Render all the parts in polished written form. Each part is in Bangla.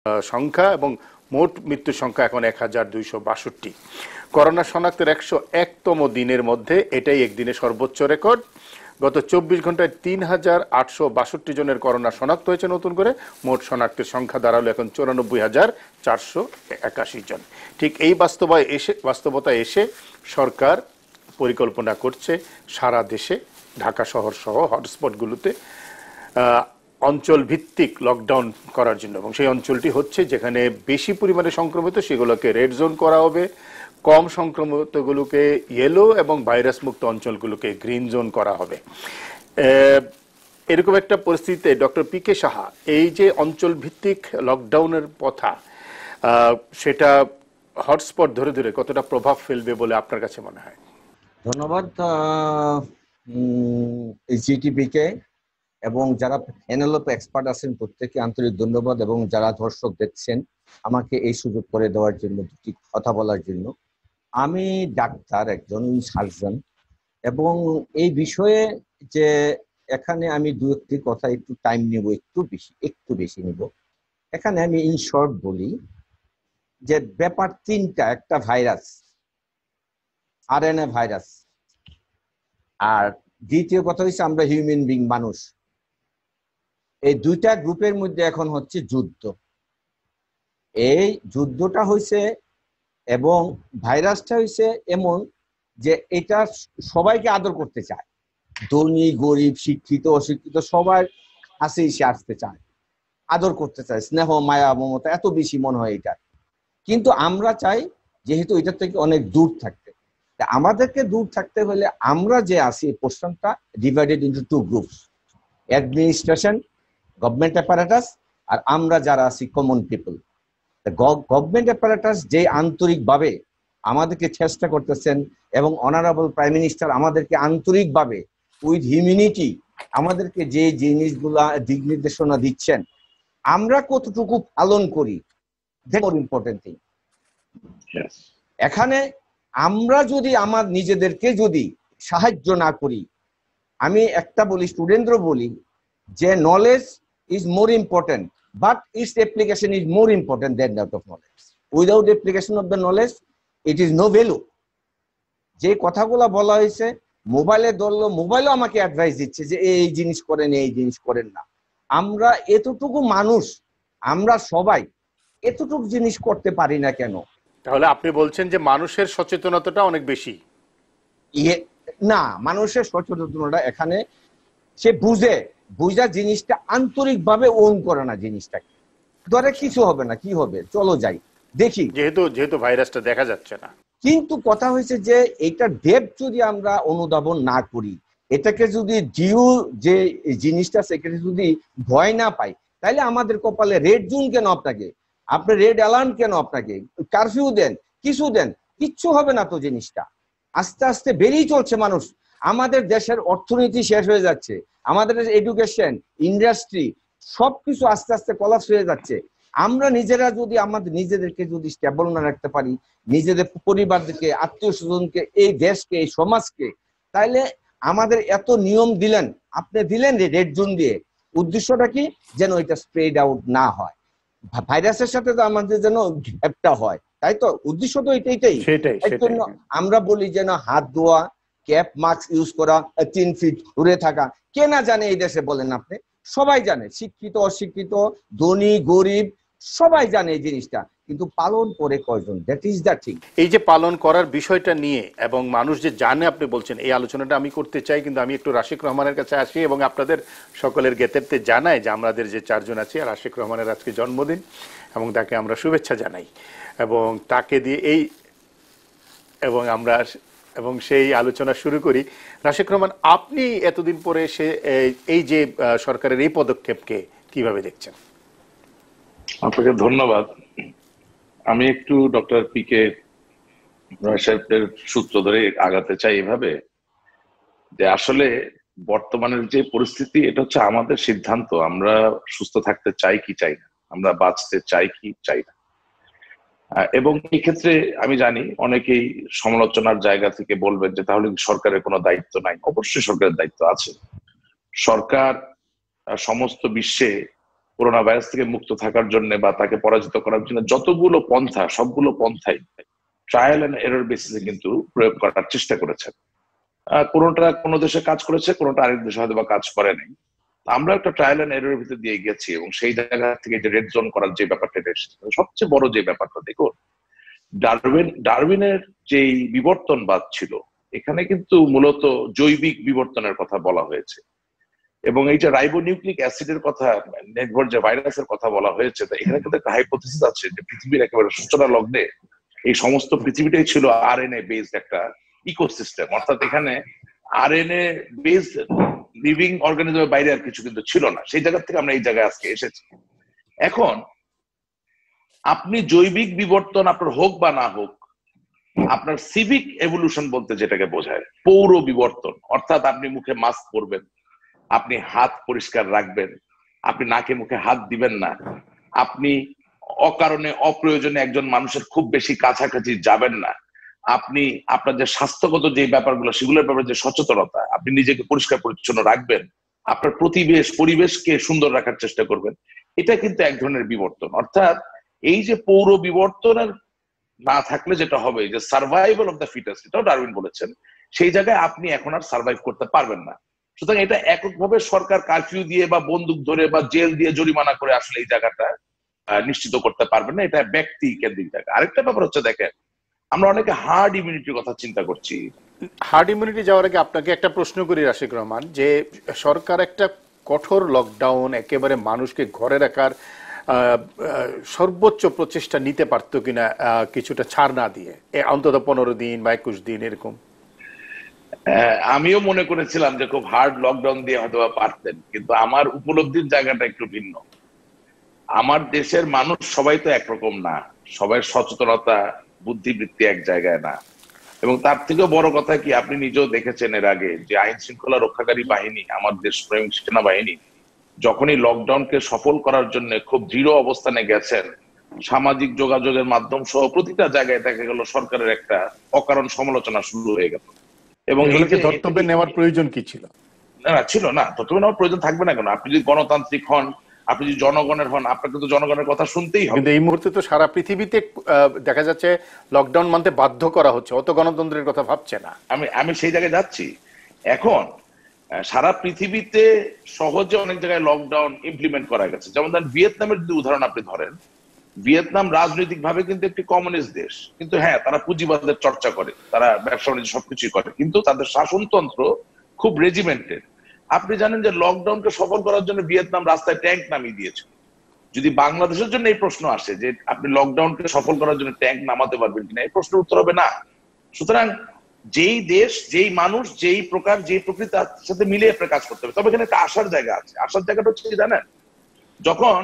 সংখ্যা এবং মোট মৃত্যুর সংখ্যা এখন 1262। করোনা শনাক্তের 101তম দিনের মধ্যে এটাই একদিনে সর্বোচ্চ রেকর্ড। গত 24 ঘন্টায় 3862 জনের করোনা শনাক্ত হয়েছে নতুন করে। মোট শনাক্তের সংখ্যা দাঁড়ালো এখন 94,481 জন। ঠিক এই বাস্তবতায় এসে সরকার পরিকল্পনা করছে সারা দেশে ঢাকা শহর সহ হটস্পটগুলোতে অঞ্চল ভিত্তিক লকডাউন করার জন্য, এবং সেই অঞ্চলটি হচ্ছে যেখানে বেশি পরিমাণে সংক্রমিত সেগুলোকে রেড জোন করা হবে, কম সংক্রমিতগুলোকে ইয়েলো এবং ভাইরাস মুক্ত অঞ্চলগুলোকে গ্রিন জোন করা হবে। এরকম একটা পরিস্থিতিতে ডক্টর পি কে সাহা, এই যে অঞ্চল ভিত্তিক লকডাউনের কথা, সেটা হটস্পট ধরে ধরে কতটা প্রভাব ফেলবে বলে আপনার কাছে মনে হয়? ধন্যবাদ জিটিপিকে এবং যারা প্যানেল অফ এক্সপার্ট আছেন প্রত্যেককে আন্তরিক ধন্যবাদ, এবং যারা দর্শক দেখছেন আমাকে এই সুযোগ করে দেওয়ার জন্য, দুটি কথা বলার জন্য। আমি ডাক্তার, একজন সার্জন, এবং এই বিষয়ে যে এখানে আমি দু একটি কথা একটু টাইম নেব, একটু বেশি নেব। এখানে আমি ইন শর্ট বলি যে ব্যাপার তিনটা: একটা ভাইরাস, আরএনএ ভাইরাস, আর দ্বিতীয় কথা হচ্ছে আমরা হিউম্যান বিং, মানুষ। এই দুইটা গ্রুপের মধ্যে এখন হচ্ছে যুদ্ধ। এই যুদ্ধটা হয়েছে, এবং ভাইরাসটা হয়েছে এমন যে এটা সবাইকে আদর করতে চায়। ধনী গরিব, শিক্ষিত অশিক্ষিত সবার কাছে এসে আসতে চায়, আদর করতে চায়, স্নেহ মায়া মমতা এত বেশি মনে হয় এটা। কিন্তু আমরা চাই যেহেতু এটার থেকে অনেক দূর থাকতে। আমাদেরকে দূর থাকতে হলে আমরা যে আছি, এই পোর্শনটা divided into two groups: administration, government apparatus, আর আমরা যারা আছি কমন পিপল। গভর্নমেন্ট অ্যাপারেটাস যে আন্তরিকভাবে আমাদেরকে চেষ্টা করতেছেন, এবং অনারেবল প্রাইম মিনিস্টার আমাদেরকে আন্তরিকভাবে উইথ হিউম্যানিটি আমাদেরকে যে জিনিসগুলা দিক নির্দেশনা দিচ্ছেন, আমরা কতটুকু পালন করি, দ্যাটস মোর ইম্পর্টেন্ট থিং। এখানে আমরা যদি আমার নিজেদেরকে যদি সাহায্য না করি, আমি একটা বলি, স্টুডেন্টরা বলি যে knowledge is more important, but its application is more important than that of knowledge. Without application of the knowledge, it is no value. যে কথাগুলো বলা হয়েছে, মোবাইলে ধরলো, মোবাইলও আমাকে অ্যাডভাইস দিচ্ছে যে এই জিনিস করেন, এই জিনিস করেন না। আমরা এতটুকু মানুষ, আমরা সবাই এতটুকু জিনিস করতে পারি না কেন? তাহলে আপনি বলছেন যে মানুষের সচেতনতাটা অনেক বেশি? না, মানুষের সচেতনতা এখানে সে বুঝা জিনিসটা আন্তরিকভাবে ওন করে না, জিনিসটাকে ধরে কিছু হবে না, কি হবে, চলো যাই দেখি, যেহেতু ভাইরাসটা দেখা যাচ্ছে না। কিন্তু কথা হয়েছে যে এইটা ডেপ যদি আমরা অনুধাবন না করি, এটাকে যদি যে জিনিসটা সেখানে যদি ভয় না পাই, তাহলে আমাদের কপালে রেড জোন কেন আপনাকে, আপনি রেড অ্যালার্ম কেন আপনাকে, কারফিউ দেন, কিছু দেন, কিচ্ছু হবে না তো। জিনিসটা আস্তে আস্তে বেরিয়ে চলছে মানুষ। আমাদের দেশের অর্থনীতি শেষ হয়ে যাচ্ছে, আমাদের এডুকেশন, ইন্ডাস্ট্রি সবকিছু আস্তে আস্তে কলাপস হয়ে যাচ্ছে। আমরা নিজেরা যদি আমাদের নিজেদেরকে যদি স্টেবল না রাখতে পারি, নিজেদের পরিবারকে, আত্মীয় স্বজনকে, এই দেশকে, এই সমাজকে, তাইলে আমাদের এত নিয়ম দিলেন, আপনি দিলেন রেড জোন দিয়ে, উদ্দেশ্যটা কি? যেন এটা স্প্রেড আউট না হয়, ভাইরাসের সাথে তো আমাদের যেন গ্যাপটা হয়, তাই তো? উদ্দেশ্য তো এটাই। আমরা বলি যেন হাত ধোয়া, ক্যাপ, মাস্ক ইউজ করা, 3 ফিট দূরে থাকা। কে না জানে এই দেশে, বলেন আপনি? সবাই জানে, শিক্ষিত অশিক্ষিত, ধনী গরিব সবাই জানে এই জিনিসটা, কিন্তু পালন করে কয়জন? That is the thing. এই যে পালন করার বিষয়টা নিয়ে এবং মানুষ যে জানে, আপনি বলছেন, এই আলোচনাটা আমি করতে চাই, কিন্তু আমি একটু রাশিক রহমানের কাছে আসি এবং আপনাদের সকলের জ্ঞাতার্থে জানাই যে আমাদের যে 4 জন আছি, রাশিক রহমানের আজকে জন্মদিন এবং তাকে আমরা শুভেচ্ছা জানাই, এবং তাকে দিয়ে এবং সেই আলোচনা শুরু করি। রাশিক রহমান, আপনি এতদিন পরে এসে এই যে সরকারের এই পদক্ষেপকে কিভাবে দেখছেন? আপনাকে ধন্যবাদ। আমি একটু ডক্টর পি কে সাহেবের সূত্র ধরে আগাতে চাই এভাবে, যে আসলে বর্তমানের যে পরিস্থিতি, এটা হচ্ছে আমাদের সিদ্ধান্ত, আমরা সুস্থ থাকতে চাই কি চাই না, আমরা বাঁচতে চাই কি চাই না। এবং এই ক্ষেত্রে আমি জানি অনেকেই সমালোচনার জায়গা থেকে বলবেন যে তাহলে সরকারের কোনো দায়িত্ব নাই। অবশ্যই সরকারের দায়িত্ব আছে। সরকার সমস্ত বিশ্বে করোনা ভাইরাস থেকে মুক্ত থাকার জন্য বা তাকে পরাজিত করার জন্য যতগুলো পন্থা, সবগুলো পন্থাই ট্রায়াল এন্ড এরর বেসিসে কিন্তু প্রয়োগ করার চেষ্টা করেছেন। কোনোটা কোনো দেশে কাজ করেছে, কোনোটা আরেক দেশে হয়তো বা কাজ করে নাই। আমরা একটা ট্রায়াল এন্ড এরর ভিতরে দিয়ে গেছি এবং সেই জায়গা থেকে যে রেড জোন করার যে ব্যাপারটা এসেছে, সবচেয়ে বড় যে ব্যাপারটা দেখুন, ডারউইনের যেই বিবর্তনবাদ ছিল, এখানে কিন্তু মূলত জৈবিক বিবর্তনের কথা বলা হয়েছে এবং এই যে রাইবোনিউক্লিক অ্যাসিডের কথা নির্ভর যে ভাইরাসের কথা বলা হয়েছে, এখানে কিন্তু একটা হাইপোথিসিস আছে যে পৃথিবীর একেবারে সূচনা লগ্নে এই সমস্ত পৃথিবীটাই ছিল আরএনএ বেসড একটা ইকোসিস্টেম, অর্থাৎ এখানে আরএনএ বেসড লিভিং অর্গানিজমের বাইরে আর কিছু কিন্তু ছিল না। সেই জায়গা থেকে আমরা এই জায়গায় আজকে এসেছি। এখন আপনি জৈবিক বিবর্তন আপনার হোক বা না হোক, আপনার সিভিক এভলিউশন বলতে যেটাকে বোঝায় পৌর বিবর্তন, অর্থাৎ আপনি মুখে মাস্ক পরবেন, আপনি হাত পরিষ্কার রাখবেন, আপনি নাকে মুখে হাত দিবেন না, আপনি অকারণে অপ্রয়োজনে একজন মানুষের খুব বেশি কাছাকাছি যাবেন না, আপনি আপনার যে স্বাস্থ্যগত যে ব্যাপারগুলো সেগুলোর ব্যাপারে যে সচেতনতা, আপনি নিজেকে পরিষ্কার পরিচ্ছন্ন রাখবেন, আপনার পরিবেশকে সুন্দর রাখার চেষ্টা করবেন, এটা কিন্তু এক ধরনের বিবর্তন। অর্থাৎ এই যে পৌর বিবর্তনের না থাকলে যেটা হবে যে সার্ভাইভাল অফ দ্য ফিটাস, এটাও ডারউইন বলেছেন, সেই জায়গায় আপনি এখন আর সার্ভাইভ করতে পারবেন না। সুতরাং এটা এককভাবে সরকার কারফিউ দিয়ে বা বন্দুক ধরে বা জেল দিয়ে জরিমানা করে আসলে এই জায়গাটা নিশ্চিত করতে পারবেন না। এটা ব্যক্তি কেন্দ্রিক জায়গা। আরেকটা ব্যাপার হচ্ছে, দেখেন আমরা অনেকে হার্ড ইমিউনিটির কথা চিন্তা করছি। হার্ড ইমিউনিটি যাওয়ার আগে আপনাকে একটা প্রশ্ন করি রাশিক রহমান, যে সরকার একটা কঠোর লকডাউন, একেবারে মানুষকে ঘরে রাখার সর্বোচ্চ প্রচেষ্টা নিতে পারতো কিনা কিছুটা ছাড় না দিয়ে, অন্তত 15 দিন বা 21 দিন এরকম? আমিও মনে করেছিলাম যে খুব হার্ড লকডাউন দিয়ে হয়তো পারতেন, কিন্তু আমার উপলব্ধির জায়গাটা একটু ভিন্ন। আমার দেশের মানুষ সবাই তো একরকম না, সবাই সচেতনতা বুদ্ধিবৃত্তি এক জায়গায় না। এবং তার থেকেও বড় কথা কি, আপনি নিজেও দেখেছেন এর আগে যে আইন শৃঙ্খলা রক্ষাকারী বাহিনী, আমার দেশপ্রেমিক সেনাবাহিনী যখনই লকডাউনকে সফল করার জন্য খুব দৃঢ় অবস্থানে গেছেন, সামাজিক যোগাযোগের মাধ্যম সহ প্রতিটা জায়গায় দেখা গেল সরকারের একটা অকারণ সমালোচনা শুরু হয়ে গেল। এবং এই যে ধর্তব্যে নেওয়ার প্রয়োজন কি ছিল? না, ছিল না, ধর্তব্যে নেওয়ার প্রয়োজন থাকবে না কেন? আপনি যদি গণতান্ত্রিক হন, আপনি যদি জনগণের হন, আপনাকে তো জনগণের কথা শুনতেই হবে। কিন্তু এই মুহূর্তে তো সারা পৃথিবীতে দেখা যাচ্ছে লকডাউন মানতে বাধ্য করা হচ্ছে, অত গণতন্ত্রের কথা ভাবছে না। আমি সেই জায়গায় যাচ্ছি। এখন সারা পৃথিবীতে সহজে অনেক জায়গায় লকডাউন ইমপ্লিমেন্ট করা গেছে। যেমন ধরেন ভিয়েতনামের যদি উদাহরণ আপনি ধরেন, ভিয়েতনাম রাজনৈতিক ভাবে কিন্তু একটি কমিউনিস্ট দেশ, কিন্তু হ্যাঁ তারা পুঁজিবাদের চর্চা করে, তারা ব্যবসা বাণিজ্য সবকিছুই করে, কিন্তু তাদের শাসনতন্ত্র খুব রেজিমেন্টেড। আপনি জানেন যে লকডাউনকে সফল করার জন্য ভিয়েতনাম রাস্তায় ট্যাঙ্ক নামিয়ে দিয়েছে। যদি বাংলাদেশের জন্য এই প্রশ্ন আসে যে আপনি লকডাউনকে সফল করার জন্য ট্যাঙ্ক নামাতে পারবেন কিনা, এই প্রশ্নের উত্তর হবে না। সুতরাং যেই দেশ, যেই মানুষ, যেই প্রকার, যেই প্রকৃতি, তার সাথে মিলিয়ে আপনার কাজ করতে হবে। তবে এখানে একটা আসার জায়গা আছে। আসার জায়গাটা হচ্ছে কি জানেন, যখন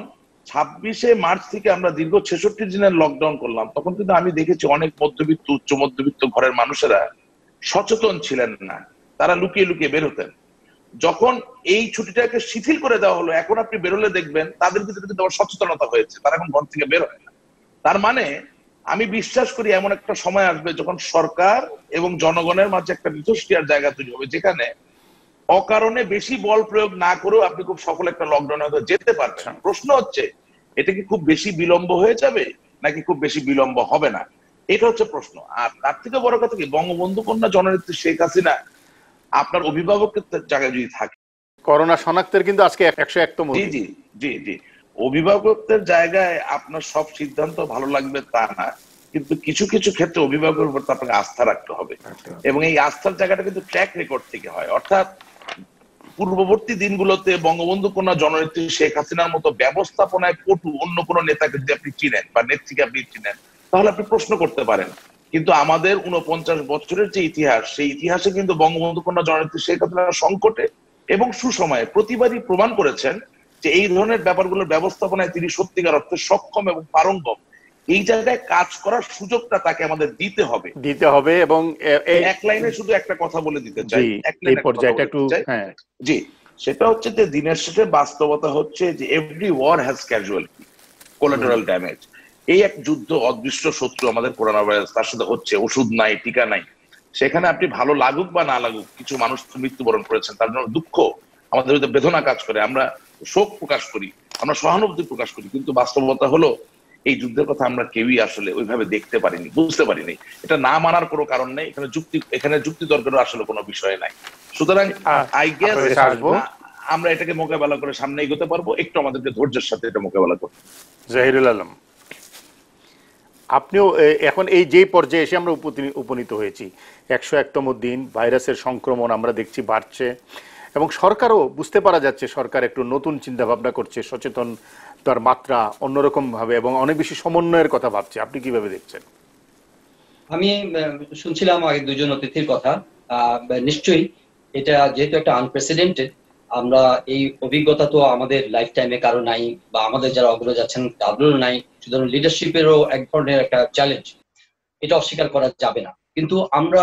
26শে মার্চ থেকে আমরা দীর্ঘ 66 দিনের লকডাউন করলাম, তখন কিন্তু আমি দেখেছি অনেক মধ্যবিত্ত, উচ্চ মধ্যবিত্ত ঘরের মানুষেরা সচেতন ছিলেন না, তারা লুকিয়ে লুকিয়ে বের হতেন। যখন এই ছুটিটাকে শিথিল করে দেওয়া হলো, এখন আপনি বেরোলে দেখবেন তাদের ভিতরে কিন্তু সচেতনতা হয়েছে, তারা এখন ঘর থেকে বের হয় না। তার মানে আমি বিশ্বাস করি এমন একটা সময় আসবে যখন সরকার এবং জনগণের মাঝে একটা মিথস্ক্রিয়ার জায়গা তৈরি হবে, যেখানে অকারণে বেশি বল প্রয়োগ না করেও আপনি খুব সফল একটা লকডাউনে হয়তো যেতে পারবেন। প্রশ্ন হচ্ছে এটা কি খুব বেশি বিলম্ব হয়ে যাবে নাকি খুব বেশি বিলম্ব হবে না, এটা হচ্ছে প্রশ্ন। আর তার থেকে বড় কথা কি, বঙ্গবন্ধু কন্যা জননেত্রী শেখ হাসিনা আপনার অভিভাবকের জায়গায় যদি থাকে, করোনা শনাক্তের কিন্তু আজকে 101তম। জি জি জি জি অভিভাবকদের জায়গায় আপনার সব সিদ্ধান্ত ভালো লাগবে তা না, কিন্তু কিছু কিছু ক্ষেত্রে অভিভাবকের উপর আপনাকে আস্থা রাখতে হবে। এবং এই আস্থার জায়গাটা কিন্তু ট্র্যাক রেকর্ড থেকে হয়। অর্থাৎ পূর্ববর্তী দিনগুলোতে বঙ্গবন্ধু কন্যা জননেত্রী শেখ হাসিনার মতো ব্যবস্থাপনায় পটু অন্য কোনো নেতাকে যদি আপনি চিনেন বা নেত্রীকে আপনি চিনেন, তাহলে আপনি প্রশ্ন করতে পারেন। কিন্তু আমাদের 49 বছরের যে ইতিহাস, সেই ইতিহাসে কিন্তু বঙ্গবন্ধু কন্যা জননেত্রী শেখ হাসিনার সংকটে এবং সুসময়ে প্রতিবারই প্রমাণ করেছেন যে এই ধরনের ব্যাপারগুলোর ব্যবস্থাপনায় তিনি সত্যিকার অর্থে সক্ষম এবং পারঙ্গম। এই জায়গায় কাজ করার সুযোগটা তাকে আমাদের দিতে হবে। এবং এক লাইনে শুধু একটা কথা বলে দিতে চাই, জি, সেটা হচ্ছে যে দিনের শেষে বাস্তবতা হচ্ছে যে every war has casualty, collateral damage. এই এক যুদ্ধ, অদৃশ্য শত্রু আমাদের করোনা ভাইরাস, তার সাথে হচ্ছে, ওষুধ নাই, টিকা নাই। সেখানে আপনি ভালো লাগুক বা না লাগুক, কিছু মানুষ মৃত্যুবরণ করেছেন, তার জন্য দুঃখ আমাদের ভিতরে বেদনা কাজ করে, আমরা শোক প্রকাশ করি। আমরা সহানুভূতি প্রকাশ করি, কিন্তু বাস্তবতা হলো এই যুদ্ধের কথা আমরা কেউই আসলে ওইভাবে দেখতে পারিনি, বুঝতে পারিনি। এটা না মানার কোনো কারণ নেই, এখানে যুক্তি তর্কের আসলে কোনো বিষয় নাই। সুতরাং আই গেস আমরা এটাকে মোকাবেলা করে সামনে এগোতে পারবো, একটু আমাদেরকে ধৈর্যের সাথে এটা মোকাবেলা করতে। জাহিরুল আলম, আপনিও এখন এই যে পর্যায়ে এসে আমরা উপনীত হয়েছি, 101তম দিন, ভাইরাসের সংক্রমণ আমরা দেখছি বাড়ছে, এবং সরকারও বুঝতে পারা যাচ্ছে সরকার একটু নতুন চিন্তা ভাবনা করছে, সচেতনতার মাত্রা অন্যরকম ভাবে এবং অনেক বেশি সমন্বয়ের কথা ভাবছে। আপনি কিভাবে দেখছেন? আমি শুনছিলাম আগে দুজন অতিথির কথা, নিশ্চয়ই এটা যেহেতু একটা আনপ্রেসিডেন্টেড, আমরা এই অভিজ্ঞতা তো আমাদের লাইফ টাইমে কারো নাই, বা আমাদের যারা অগ্রজ আছেন তাদেরও নাই, সুতরাং লিডারশিপেরও এক ধরনের একটা চ্যালেঞ্জ, এটা অস্বীকার করা যাবে না। কিন্তু আমরা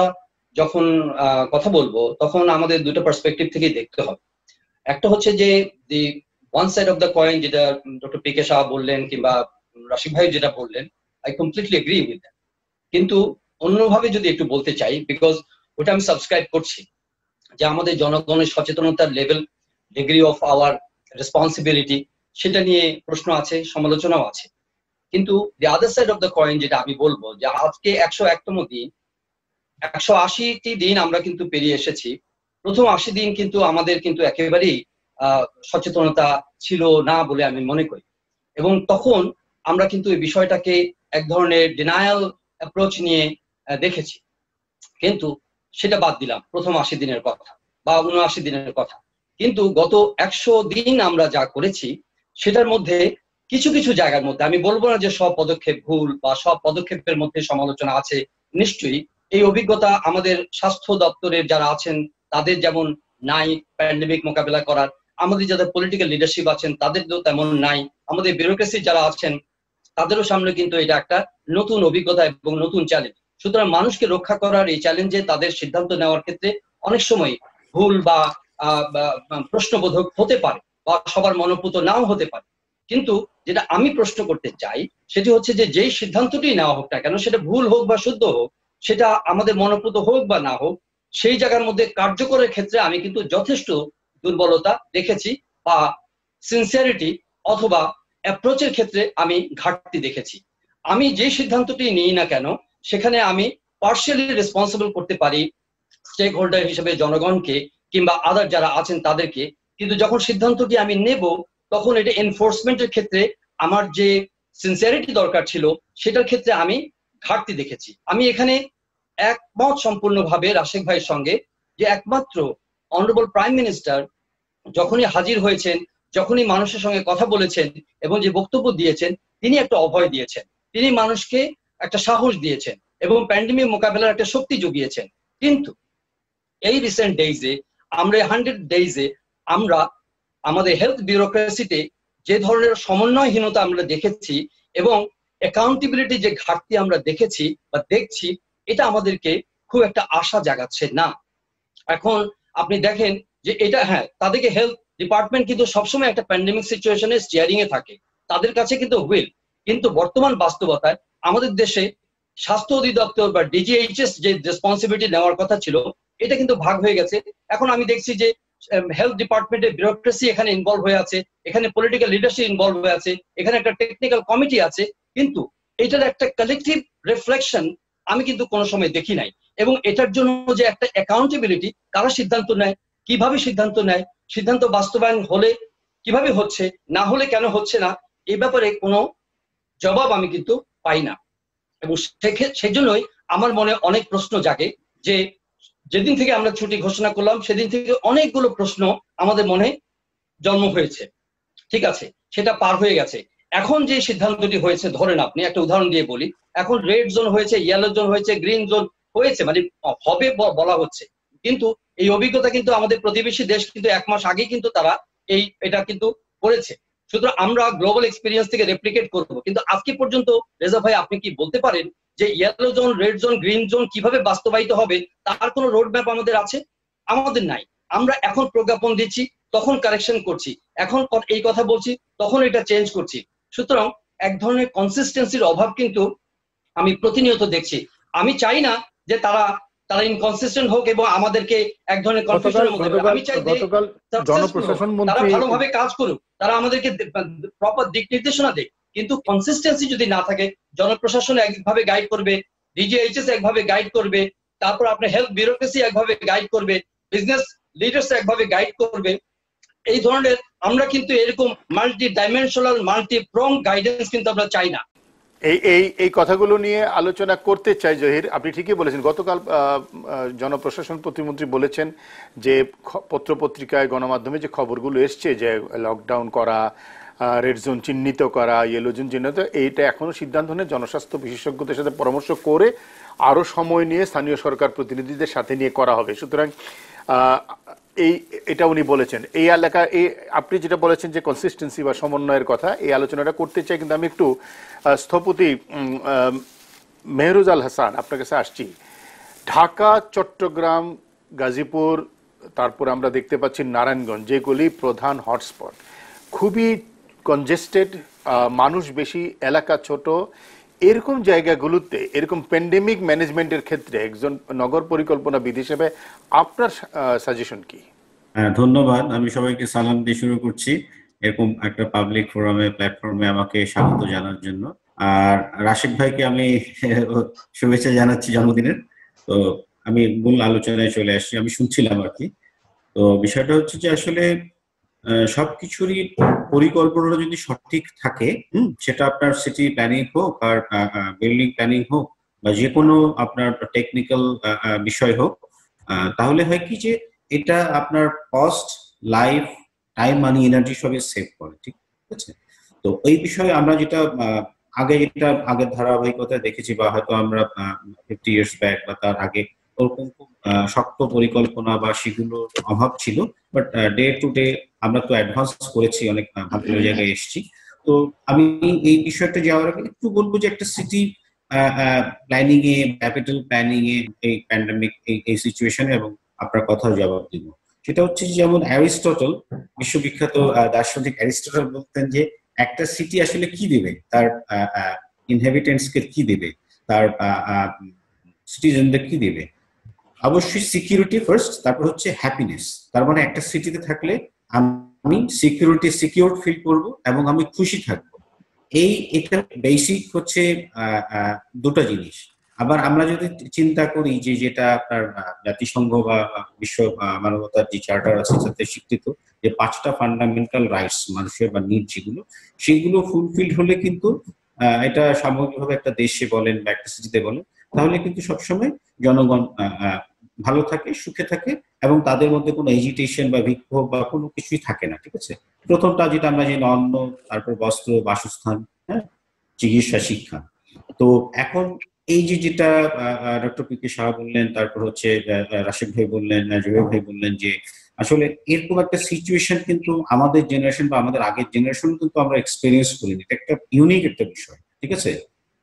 যখন কথা বলবো তখন আমাদের দুটো পার্সপেক্টিভ থেকেই দেখতে হবে। একটা হচ্ছে যে the one side of the coin, যেটা ডক্টর পি কে শাহ বললেন কিংবা রাশিদ ভাই যেটা বললেন, I completely agree with that. কিন্তু অন্যভাবে যদি একটু বলতে চাই, বিকজ ওটা আমি সাবস্ক্রাইব করছি, যে আমাদের জনগণের সচেতনতার level, degree of our responsibility, সেটা নিয়ে প্রশ্ন আছে, সমালোচনাও আছে। কিন্তু the other side of the coin যেটা আমি বলবো, যে আজকে 101তম দিন, 180টি দিন আমরা কিন্তু পেরিয়ে এসেছি। প্রথম 80 দিন কিন্তু আমাদের কিন্তু একেবারেই সচেতনতা ছিল না বলে আমি মনে করি, এবং তখন আমরা কিন্তু এই বিষয়টাকে এক ধরনের ডিনায়াল অ্যাপ্রোচ নিয়ে দেখেছি। কিন্তু সেটা বাদ দিলাম, প্রথম 80 দিনের কথা বা 79 দিনের কথা। কিন্তু গত 100 দিন আমরা যা করেছি সেটার মধ্যে কিছু কিছু জায়গার মধ্যে, আমি বলবো না যে সব পদক্ষেপ ভুল বা সব পদক্ষেপের মধ্যে সমালোচনা আছে, নিশ্চয়ই এই অভিজ্ঞতা আমাদের স্বাস্থ্য দপ্তরের যারা আছেন তাদের যেমন নাই প্যান্ডেমিক মোকাবেলা করার, আমাদের যাদের পলিটিক্যাল লিডারশিপ আছেন তাদেরও তেমন নাই, আমাদের ব্যুরোক্রেসি যারা আছেন তাদেরও সামনে কিন্তু এটা একটা নতুন অভিজ্ঞতা এবং নতুন চ্যালেঞ্জ। সুতরাং মানুষকে রক্ষা করার এই চ্যালেঞ্জে তাদের সিদ্ধান্ত নেওয়ার ক্ষেত্রে অনেক সময় ভুল বা প্রশ্নবোধক হতে পারে, বা সবার মনোপুত নাও হতে পারে। কিন্তু যেটা আমি প্রশ্ন করতে চাই সেটি হচ্ছে যে যেই সিদ্ধান্তটি নেওয়া হোক না কেন, সেটা ভুল হোক বা শুদ্ধ হোক, সেটা আমাদের মনোপুত হোক বা না হোক, সেই জায়গার মধ্যে কার্যকরের ক্ষেত্রে আমি কিন্তু যথেষ্ট দুর্বলতা দেখেছি, বা সিনসিয়ারিটি অথবা অ্যাপ্রোচের ক্ষেত্রে আমি ঘাটতি দেখেছি। আমি যে সিদ্ধান্তটি নিই না কেন সেখানে আমি পার্শিয়ালি রেসপন্সিবল করতে পারি স্টেক হোল্ডার হিসেবে জনগণকে কিংবা আদার যারা আছেন তাদেরকে, কিন্তু যখন সিদ্ধান্তটি আমি নেব তখন এটা এনফোর্সমেন্টের ক্ষেত্রে আমার যে সিনসিয়ারিটি দরকার ছিল সেটার ক্ষেত্রে আমি ঘাটতি দেখেছি। আমি এখানে একমত সম্পূর্ণভাবে রাশেক ভাইয়ের সঙ্গে, যে একমাত্র অনারেবল প্রাইম মিনিস্টার যখনই হাজির হয়েছেন, যখনই মানুষের সঙ্গে কথা বলেছেন এবং যে বক্তব্য দিয়েছেন, তিনি একটা অভয় দিয়েছেন, তিনি মানুষকে একটা সাহস দিয়েছেন এবং প্যান্ডেমিক মোকাবেলার একটা শক্তি জুগিয়েছেন। কিন্তু এই রিসেন্ট ডেইজে আমরা 100 ডেইজে আমরা আমাদের হেলথ বিউরোক্রেসিতে যে ধরনের সমন্বয়হীনতা আমরা দেখেছি এবং অ্যাকাউন্টেবিলিটি যে ঘাটতি আমরা দেখেছি বা দেখছি, এটা আমাদেরকে খুব একটা আশা জাগাচ্ছে না। এখন আপনি দেখেন যে এটা, হ্যাঁ, তাদেরকে হেলথ ডিপার্টমেন্ট কিন্তু সবসময় একটা প্যান্ডেমিক সিচুয়েশনে স্টিয়ারিং এ থাকে, তাদের কাছে কিন্তু হুইল, কিন্তু বর্তমান বাস্তবতায় আমাদের দেশে স্বাস্থ্য অধিদপ্তর বা ডিজিএইচএস যে রেসপন্সিবিলিটি নেওয়ার কথা ছিল, এটা কিন্তু ভাগ হয়ে গেছে। এখন আমি দেখছি যে হেলথ ডিপার্টমেন্টের বিউরোক্রেসি এখানে ইনভলভ হয়ে আছে, এখানে পলিটিক্যাল লিডারশিপ ইনভলভ হয়ে আছে, এখানে একটা টেকনিক্যাল কমিটি আছে, কিন্তু এটার একটা কালেকটিভ রিফ্লেকশন আমি কিন্তু কোনো সময় দেখি নাই। এবং এটার জন্য যে একটা অ্যাকাউন্টেবিলিটি, কারা সিদ্ধান্ত নেয়, কিভাবে সিদ্ধান্ত নেয়, সিদ্ধান্ত বাস্তবায়ন হলে কিভাবে হচ্ছে, না হলে কেন হচ্ছে না, এই ব্যাপারে কোনো জবাব আমি কিন্তু পাই না। এবং সেজন্যই আমার মনে অনেক প্রশ্ন জাগে, যে যেদিন থেকে আমরা ছুটি ঘোষণা করলাম সেদিন থেকে অনেকগুলো প্রশ্ন আমাদের মনে জন্ম হয়েছে। ঠিক আছে, সেটা পার হয়ে গেছে। এখন যে সিদ্ধান্তটি হয়েছে, ধরেন আপনি একটা উদাহরণ দিয়ে বলি, এখন রেড জোন হয়েছে, ইয়েলো জোন হয়েছে, গ্রিন জোন হয়েছে, মানে হবে বলা হচ্ছে, কিন্তু এই অভিজ্ঞতা কিন্তু আমাদের প্রতিবেশী দেশ কিন্তু 1 মাস আগে কিন্তু তারা এটা কিন্তু করেছে। সুতরাং আমরা গ্লোবাল এক্সপিরিয়েন্স থেকে রেপ্লিকেট করব। কিন্তু আজকে পর্যন্ত রেজা ভাই আপনি কি বলতে পারেন যে yellow zone, red zone, green zone কিভাবে বাস্তবায়িত হবে, তার কোনো রোড ম্যাপ আমাদের আছে? আমাদের নাই। আমরা এখন প্রজ্ঞাপন দিচ্ছি, তখন কারেকশন করছি, এখন এই কথা বলছি, তখন এটা চেঞ্জ করছি। সুতরাং এক ধরনের কনসিস্টেন্সির অভাব কিন্তু আমি প্রতিনিয়ত দেখছি। আমি চাই না যে তারা তারা ইনকনসিস্টেন্ট হোক এবং আমাদেরকে এক ধরনের কনফিউশনের মধ্যে ফেলে। আমি চাই গতকাল জনপ্রশাসন তারা মন্ত্রী ভালোভাবে কাজ করুক, তারা আমাদেরকে প্রপার দিক নির্দেশনা দেয়, কিন্তু কনসিস্টেন্সি যদি না থাকে, জনপ্রশাসন একভাবে গাইড করবে, ডিজিএইচএস একভাবে গাইড করবে, তারপর আপনার হেলথ বিউরোক্রেসি একভাবে গাইড করবে, বিজনেস লিডার্স একভাবে গাইড করবে, এই ধরনের আমরা কিন্তু এরকম multi dimensional multi prong guidance কিন্তু আমরা চাই না। এই কথাগুলো নিয়ে আলোচনা করতে চাই জহির। আপনি ঠিকই বলেছেন, গতকাল জনপ্রশাসন প্রতিমন্ত্রী বলেছেন যে পত্রপত্রিকায় গণমাধ্যমে যে খবরগুলো এসছে যে লকডাউন করা, রেড জোন চিহ্নিত করা, ইয়েলো জোন চিহ্নিত, এইটা এখনো সিদ্ধান্ত নিয়ে জনস্বাস্থ্য বিশেষজ্ঞদের সাথে পরামর্শ করে আরো সময় নিয়ে স্থানীয় সরকার প্রতিনিধিদের সাথে নিয়ে করা হবে। সুতরাং এটা উনি বলেছেন। এই এলাকায় আপনি যেটা বলেছেন যে কনসিস্টেন্সি বা সমন্বয়ের কথা, এই আলোচনাটা করতে চাই, কিন্তু আমি একটু স্থপতি মেহরুজাল হাসান আপনার কাছে আসছি। ঢাকা, চট্টগ্রাম, গাজীপুর, তারপর আমরা দেখতে পাচ্ছি নারায়ণগঞ্জ, যেগুলি প্রধান হটস্পট, খুবই কনজেস্টেড, মানুষ বেশি, এলাকা ছোট, এরকম জায়গাগুলোতে এরকম প্যান্ডেমিক ম্যানেজমেন্টের ক্ষেত্রে একজন নগর পরিকল্পনাবিদ হিসেবে আপনার সাজেশন কি? ধন্যবাদ। আমি সবাইকে সালাম দিয়ে শুরু করছি এরকম একটা পাবলিক ফোরামে, প্ল্যাটফর্মে আমাকে স্বাগত জানার জন্য। আর রাশিদ ভাইকে আমি শুভেচ্ছা জানাচ্ছি জন্মদিনের। তো আমি মূল আলোচনায় চলে আসছি, আমি শুনছিলাম আর কি। তো বিষয়টা হচ্ছে যে আসলে সবকিছুরই পরিকল্পনাটা যদি সঠিক থাকে, সেটা আপনার সিটি প্ল্যানিং হোক আর বিল্ডিং প্ল্যানিং হোক বা যে কোনো আপনার টেকনিক্যাল বিষয় হোক, তাহলে হয় কি যে এটা আপনার কস্ট, লাইফ, টাইম, মানি, এনার্জি সবই সেভ করে, ঠিক আছে? তো এই বিষয়ে আমরা যেটা আগের ধারাবাহিকতা দেখেছি, বা হয়তো আমরা 50 years ব্যাক বা তার আগে ওরকম খুব শক্ত পরিকল্পনা বা সেগুলোর অভাব ছিল। বাট ডে টু ডে আমরা তো অ্যাডভান্স করেছি, অনেক ভালো জায়গায় এসেছি। তো আমি এই বিষয়টা যাওয়ার আগে একটু বলবো যে একটা সিটি প্ল্যানিং এ, ক্যাপিটাল প্ল্যানিং এ এই প্যান্ডেমিক এই সিচুয়েশনে এবং আপনার কথার জবাব দিব। সেটা হচ্ছে যেমন অ্যারিস্টটল, বিশ্ববিখ্যাত দার্শনিক অ্যারিস্টটল বলতেন যে একটা সিটি আসলে কি দিবে, তার ইনহেবিটেন্টসকে কি দিবে, তার সিটিজেনদের কি দিবে। অবশ্যই সিকিউরিটি ফার্স্ট, তারপর হচ্ছে হ্যাপিনেস। তার মানে একটা সিটিতে থাকলে আমি সিকিউর ফিল করব এবং আমি খুশি থাকবো। এটা বেসিক হচ্ছে দুটো জিনিস। আবার আমরা যদি চিন্তা করি যে যেটা আপনার জাতিসংঘ বা বিশ্ব মানবতার যে চার্টার আছে তাতে স্বীকৃত যে 5টা ফান্ডামেন্টাল রাইটস মানুষের বা নিড, সেগুলো ফুলফিল হলে কিন্তু এটা সামগ্রিকভাবে একটা দেশে বলেন বা একটা সিটিতে বলেন, তাহলে কিন্তু সবসময় জনগণ ভালো থাকে, সুখে থাকে এবং তাদের মধ্যে কোনো এজিটেশন বা বিক্ষোভ বা কোনো কিছুই থাকে না, ঠিক আছে? প্রথমটা যেটা আমরা জানি, অন্ন, তারপর বস্ত্র, বাসস্থান, হ্যাঁ, চিকিৎসা, শিক্ষা। তো এখন এই যেটা ডক্টর পি.কে. শাহ বললেন, তারপর হচ্ছে রাশিদ ভাই বললেন, জুবের ভাই বললেন যে আসলে এরকম একটা সিচুয়েশন কিন্তু আমাদের জেনারেশন বা আমাদের আগের জেনারেশন কিন্তু আমরা এক্সপেরিয়েন্স করিনি। এটা একটা ইউনিক একটা বিষয়, ঠিক আছে?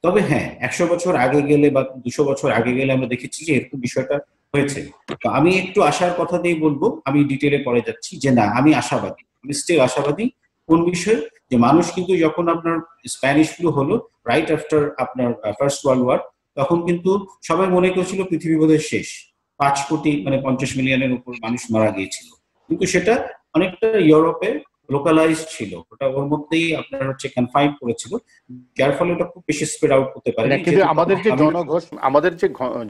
তবে হ্যাঁ, 100 বছর আগে গেলে বা 200 বছর আগে গেলে আমরা দেখেছি যে এরকম বিষয়টা হয়েছে। তো আমি একটু আশার কথা দিয়ে বলবো, আমি ডিটেলে পরে যাচ্ছি যে না, আমি আশাবাদী, আমি স্টিল আশাবাদী। কোন বিষয়ে? যে মানুষ কিন্তু যখন আপনার স্প্যানিশ ফ্লু হলো রাইট আফটার আপনার ফার্স্ট ওয়ার্ল্ড ওয়ার, তখন কিন্তু সবাই মনে করেছিল পৃথিবী বোধহয় শেষ, 5 কোটি মানে 50 মিলিয়নের উপর মানুষ মারা গিয়েছিল। কিন্তু সেটা অনেকটা ইউরোপে লোকালাইজ ছিল, ওটা ওর মধ্যেই আপনার হচ্ছে কনফাইন করেছিল, যার ফলে এটা খুব বেশি স্প্রেড আউট করতে পারে। কিন্তু আমাদের যে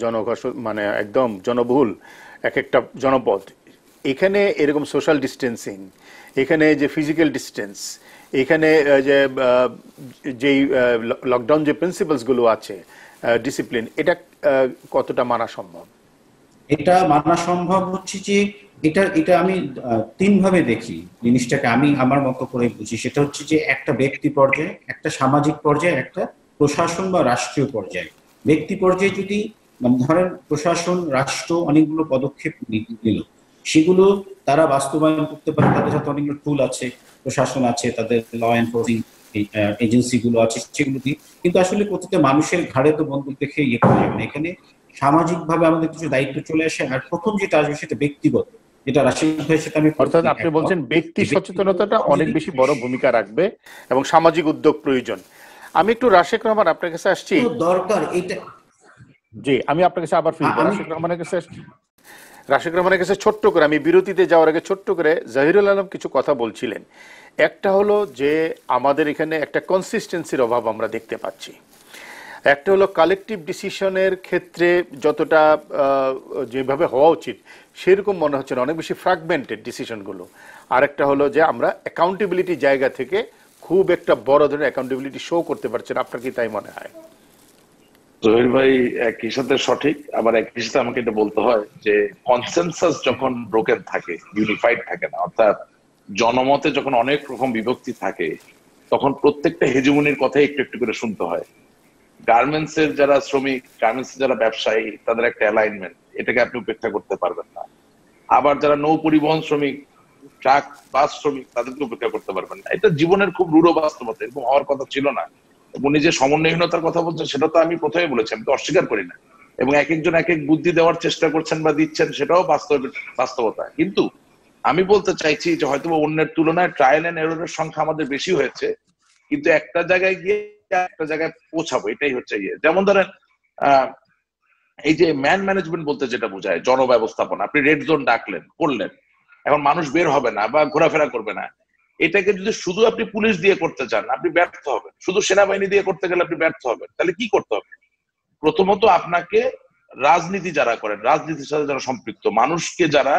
জনঘোষ মানে একদম জনবহুল এক একটা জনপদ, এখানে এরকম সোশ্যাল ডিস্টেন্সিং, এখানে যে ফিজিক্যাল ডিস্টেন্স, এখানে যেই লকডাউন যে প্রিন্সিপালস গুলো আছে, ডিসিপ্লিন, এটা কতটা মানা সম্ভব? এটা মানা সম্ভব হচ্ছে যে এটা আমি 3 ভাবে দেখি জিনিসটাকে, আমি আমার মতো করে বুঝি। সেটা হচ্ছে যে একটা ব্যক্তি পর্যায়ে, একটা সামাজিক পর্যায়ে, একটা প্রশাসন বা রাষ্ট্রীয় পর্যায়ে। ব্যক্তি পর্যায়ে যদি ধরেন প্রশাসন, রাষ্ট্র অনেকগুলো পদক্ষেপ নিল, সেগুলো তারা বাস্তবায়ন করতে পারে, তাদের হাতে অনেকগুলো টুল আছে, প্রশাসন আছে, তাদের ল এনফোর্সিং এজেন্সি গুলো আছে, সেগুলো দিয়ে। কিন্তু আসলে প্রতিটা মানুষের ঘাড়ে তো বন্দুক দেখে ইয়ে করা যাবে না। এখানে সামাজিক ভাবে আমাদের কিছু দায়িত্ব চলে আসে। আর প্রথম যেটা আসবে সেটা ব্যক্তিগত, যেটা রাশিদ ভাই, সেটা আমি, অর্থাৎ আপনি বলছেন ব্যক্তি সচেতনতাটা অনেক বেশি বড় ভূমিকা রাখবে এবং সামাজিক উদ্যোগ প্রয়োজন। আমি একটু রাশেক রহমান আপনার কাছে আসছি। দরকার এটা জি, আমি আপনার কাছে আবার ফিরবো। রাশিদ রহমানের কাছে ছোট্ট করে, আমি বিরতিতে যাওয়ার আগে ছোট্ট করে জহিরুল আলম কিছু কথা বলছিলেন। একটা হলো যে আমাদের এখানে একটা কনসিস্টেন্সির অভাব আমরা দেখতে পাচ্ছি। একটা হলো কালেকটিভ ডিসিশনের ক্ষেত্রে যতটা যেভাবে হওয়া উচিত সেরকম মনে হচ্ছে না, অনেক বেশি ফ্র্যাগমেন্টেড ডিসিশনগুলো। আরেকটা হলো যে আমরা অ্যাকাউন্টেবিলিটি জায়গা থেকে খুব একটা বড় ধরনের অ্যাকাউন্টেবিলিটি শো করতে পারছেন। আপনার কি তাই মনে হয়? জহির ভাই একই সাথে সঠিক, আবার একই সাথে আমাকে এটা বলতে হয় যে কনসেনসাস যখন ব্রোকেন থাকে, ইউনিফাইড থাকে না, অর্থাৎ জনমতে যখন অনেক রকম বিভক্তি থাকে, তখন প্রত্যেকটা হেজুমনির কথাই একটু একটু করে শুনতে হয়। গার্মেন্টস এর যারা শ্রমিক, গার্মেন্টস এর যারা ব্যবসায়ী, তাদের একটা অ্যালাইনমেন্ট, এটাকে আপনি উপেক্ষা করতে পারবেন না। আবার যারা নৌ পরিবহন শ্রমিক, ট্রাক বাস শ্রমিক, তাদেরকে উপেক্ষা করতে পারবেন না। এটা জীবনের খুব রূঢ় বাস্তবতা, এরকম হওয়ার কথা ছিল না। উনি যে সমন্বয়হীনতার কথা বলছেন সেটা তো আমি প্রথমে বলেছি, আমি তো অস্বীকার করি না। এবং এক একজন এক এক বুদ্ধি দেওয়ার চেষ্টা করছেন বা দিচ্ছেন, সেটাও বাস্তবতা। কিন্তু আমি বলতে চাইছি যে হয়তো অন্যের তুলনায় ট্রায়াল এন্ড এররের সংখ্যা আমাদের বেশি হয়েছে, কিন্তু একটা জায়গায় গিয়ে একটা জায়গায় পৌঁছাবো, এটাই হচ্ছে ইয়ে। যেমন ধরেন এই যে ম্যান ম্যানেজমেন্ট বলতে যেটা বোঝায়, জনব্যবস্থাপনা, আপনি রেড জোন ডাকলেন, করলেন, এখন মানুষ বের হবে না বা ঘোরাফেরা করবে না, এটাকে যদি শুধু আপনি পুলিশ দিয়ে করতে চান, আপনি ব্যর্থ হবেন। শুধু সেনাবাহিনী দিয়ে করতে গেলে আপনি ব্যর্থ হবেন। তাহলে কি করতে হবে? প্রথমত আপনাকে রাজনীতি যারা করেন, রাজনীতির সাথে যারা সম্পৃক্ত, মানুষকে যারা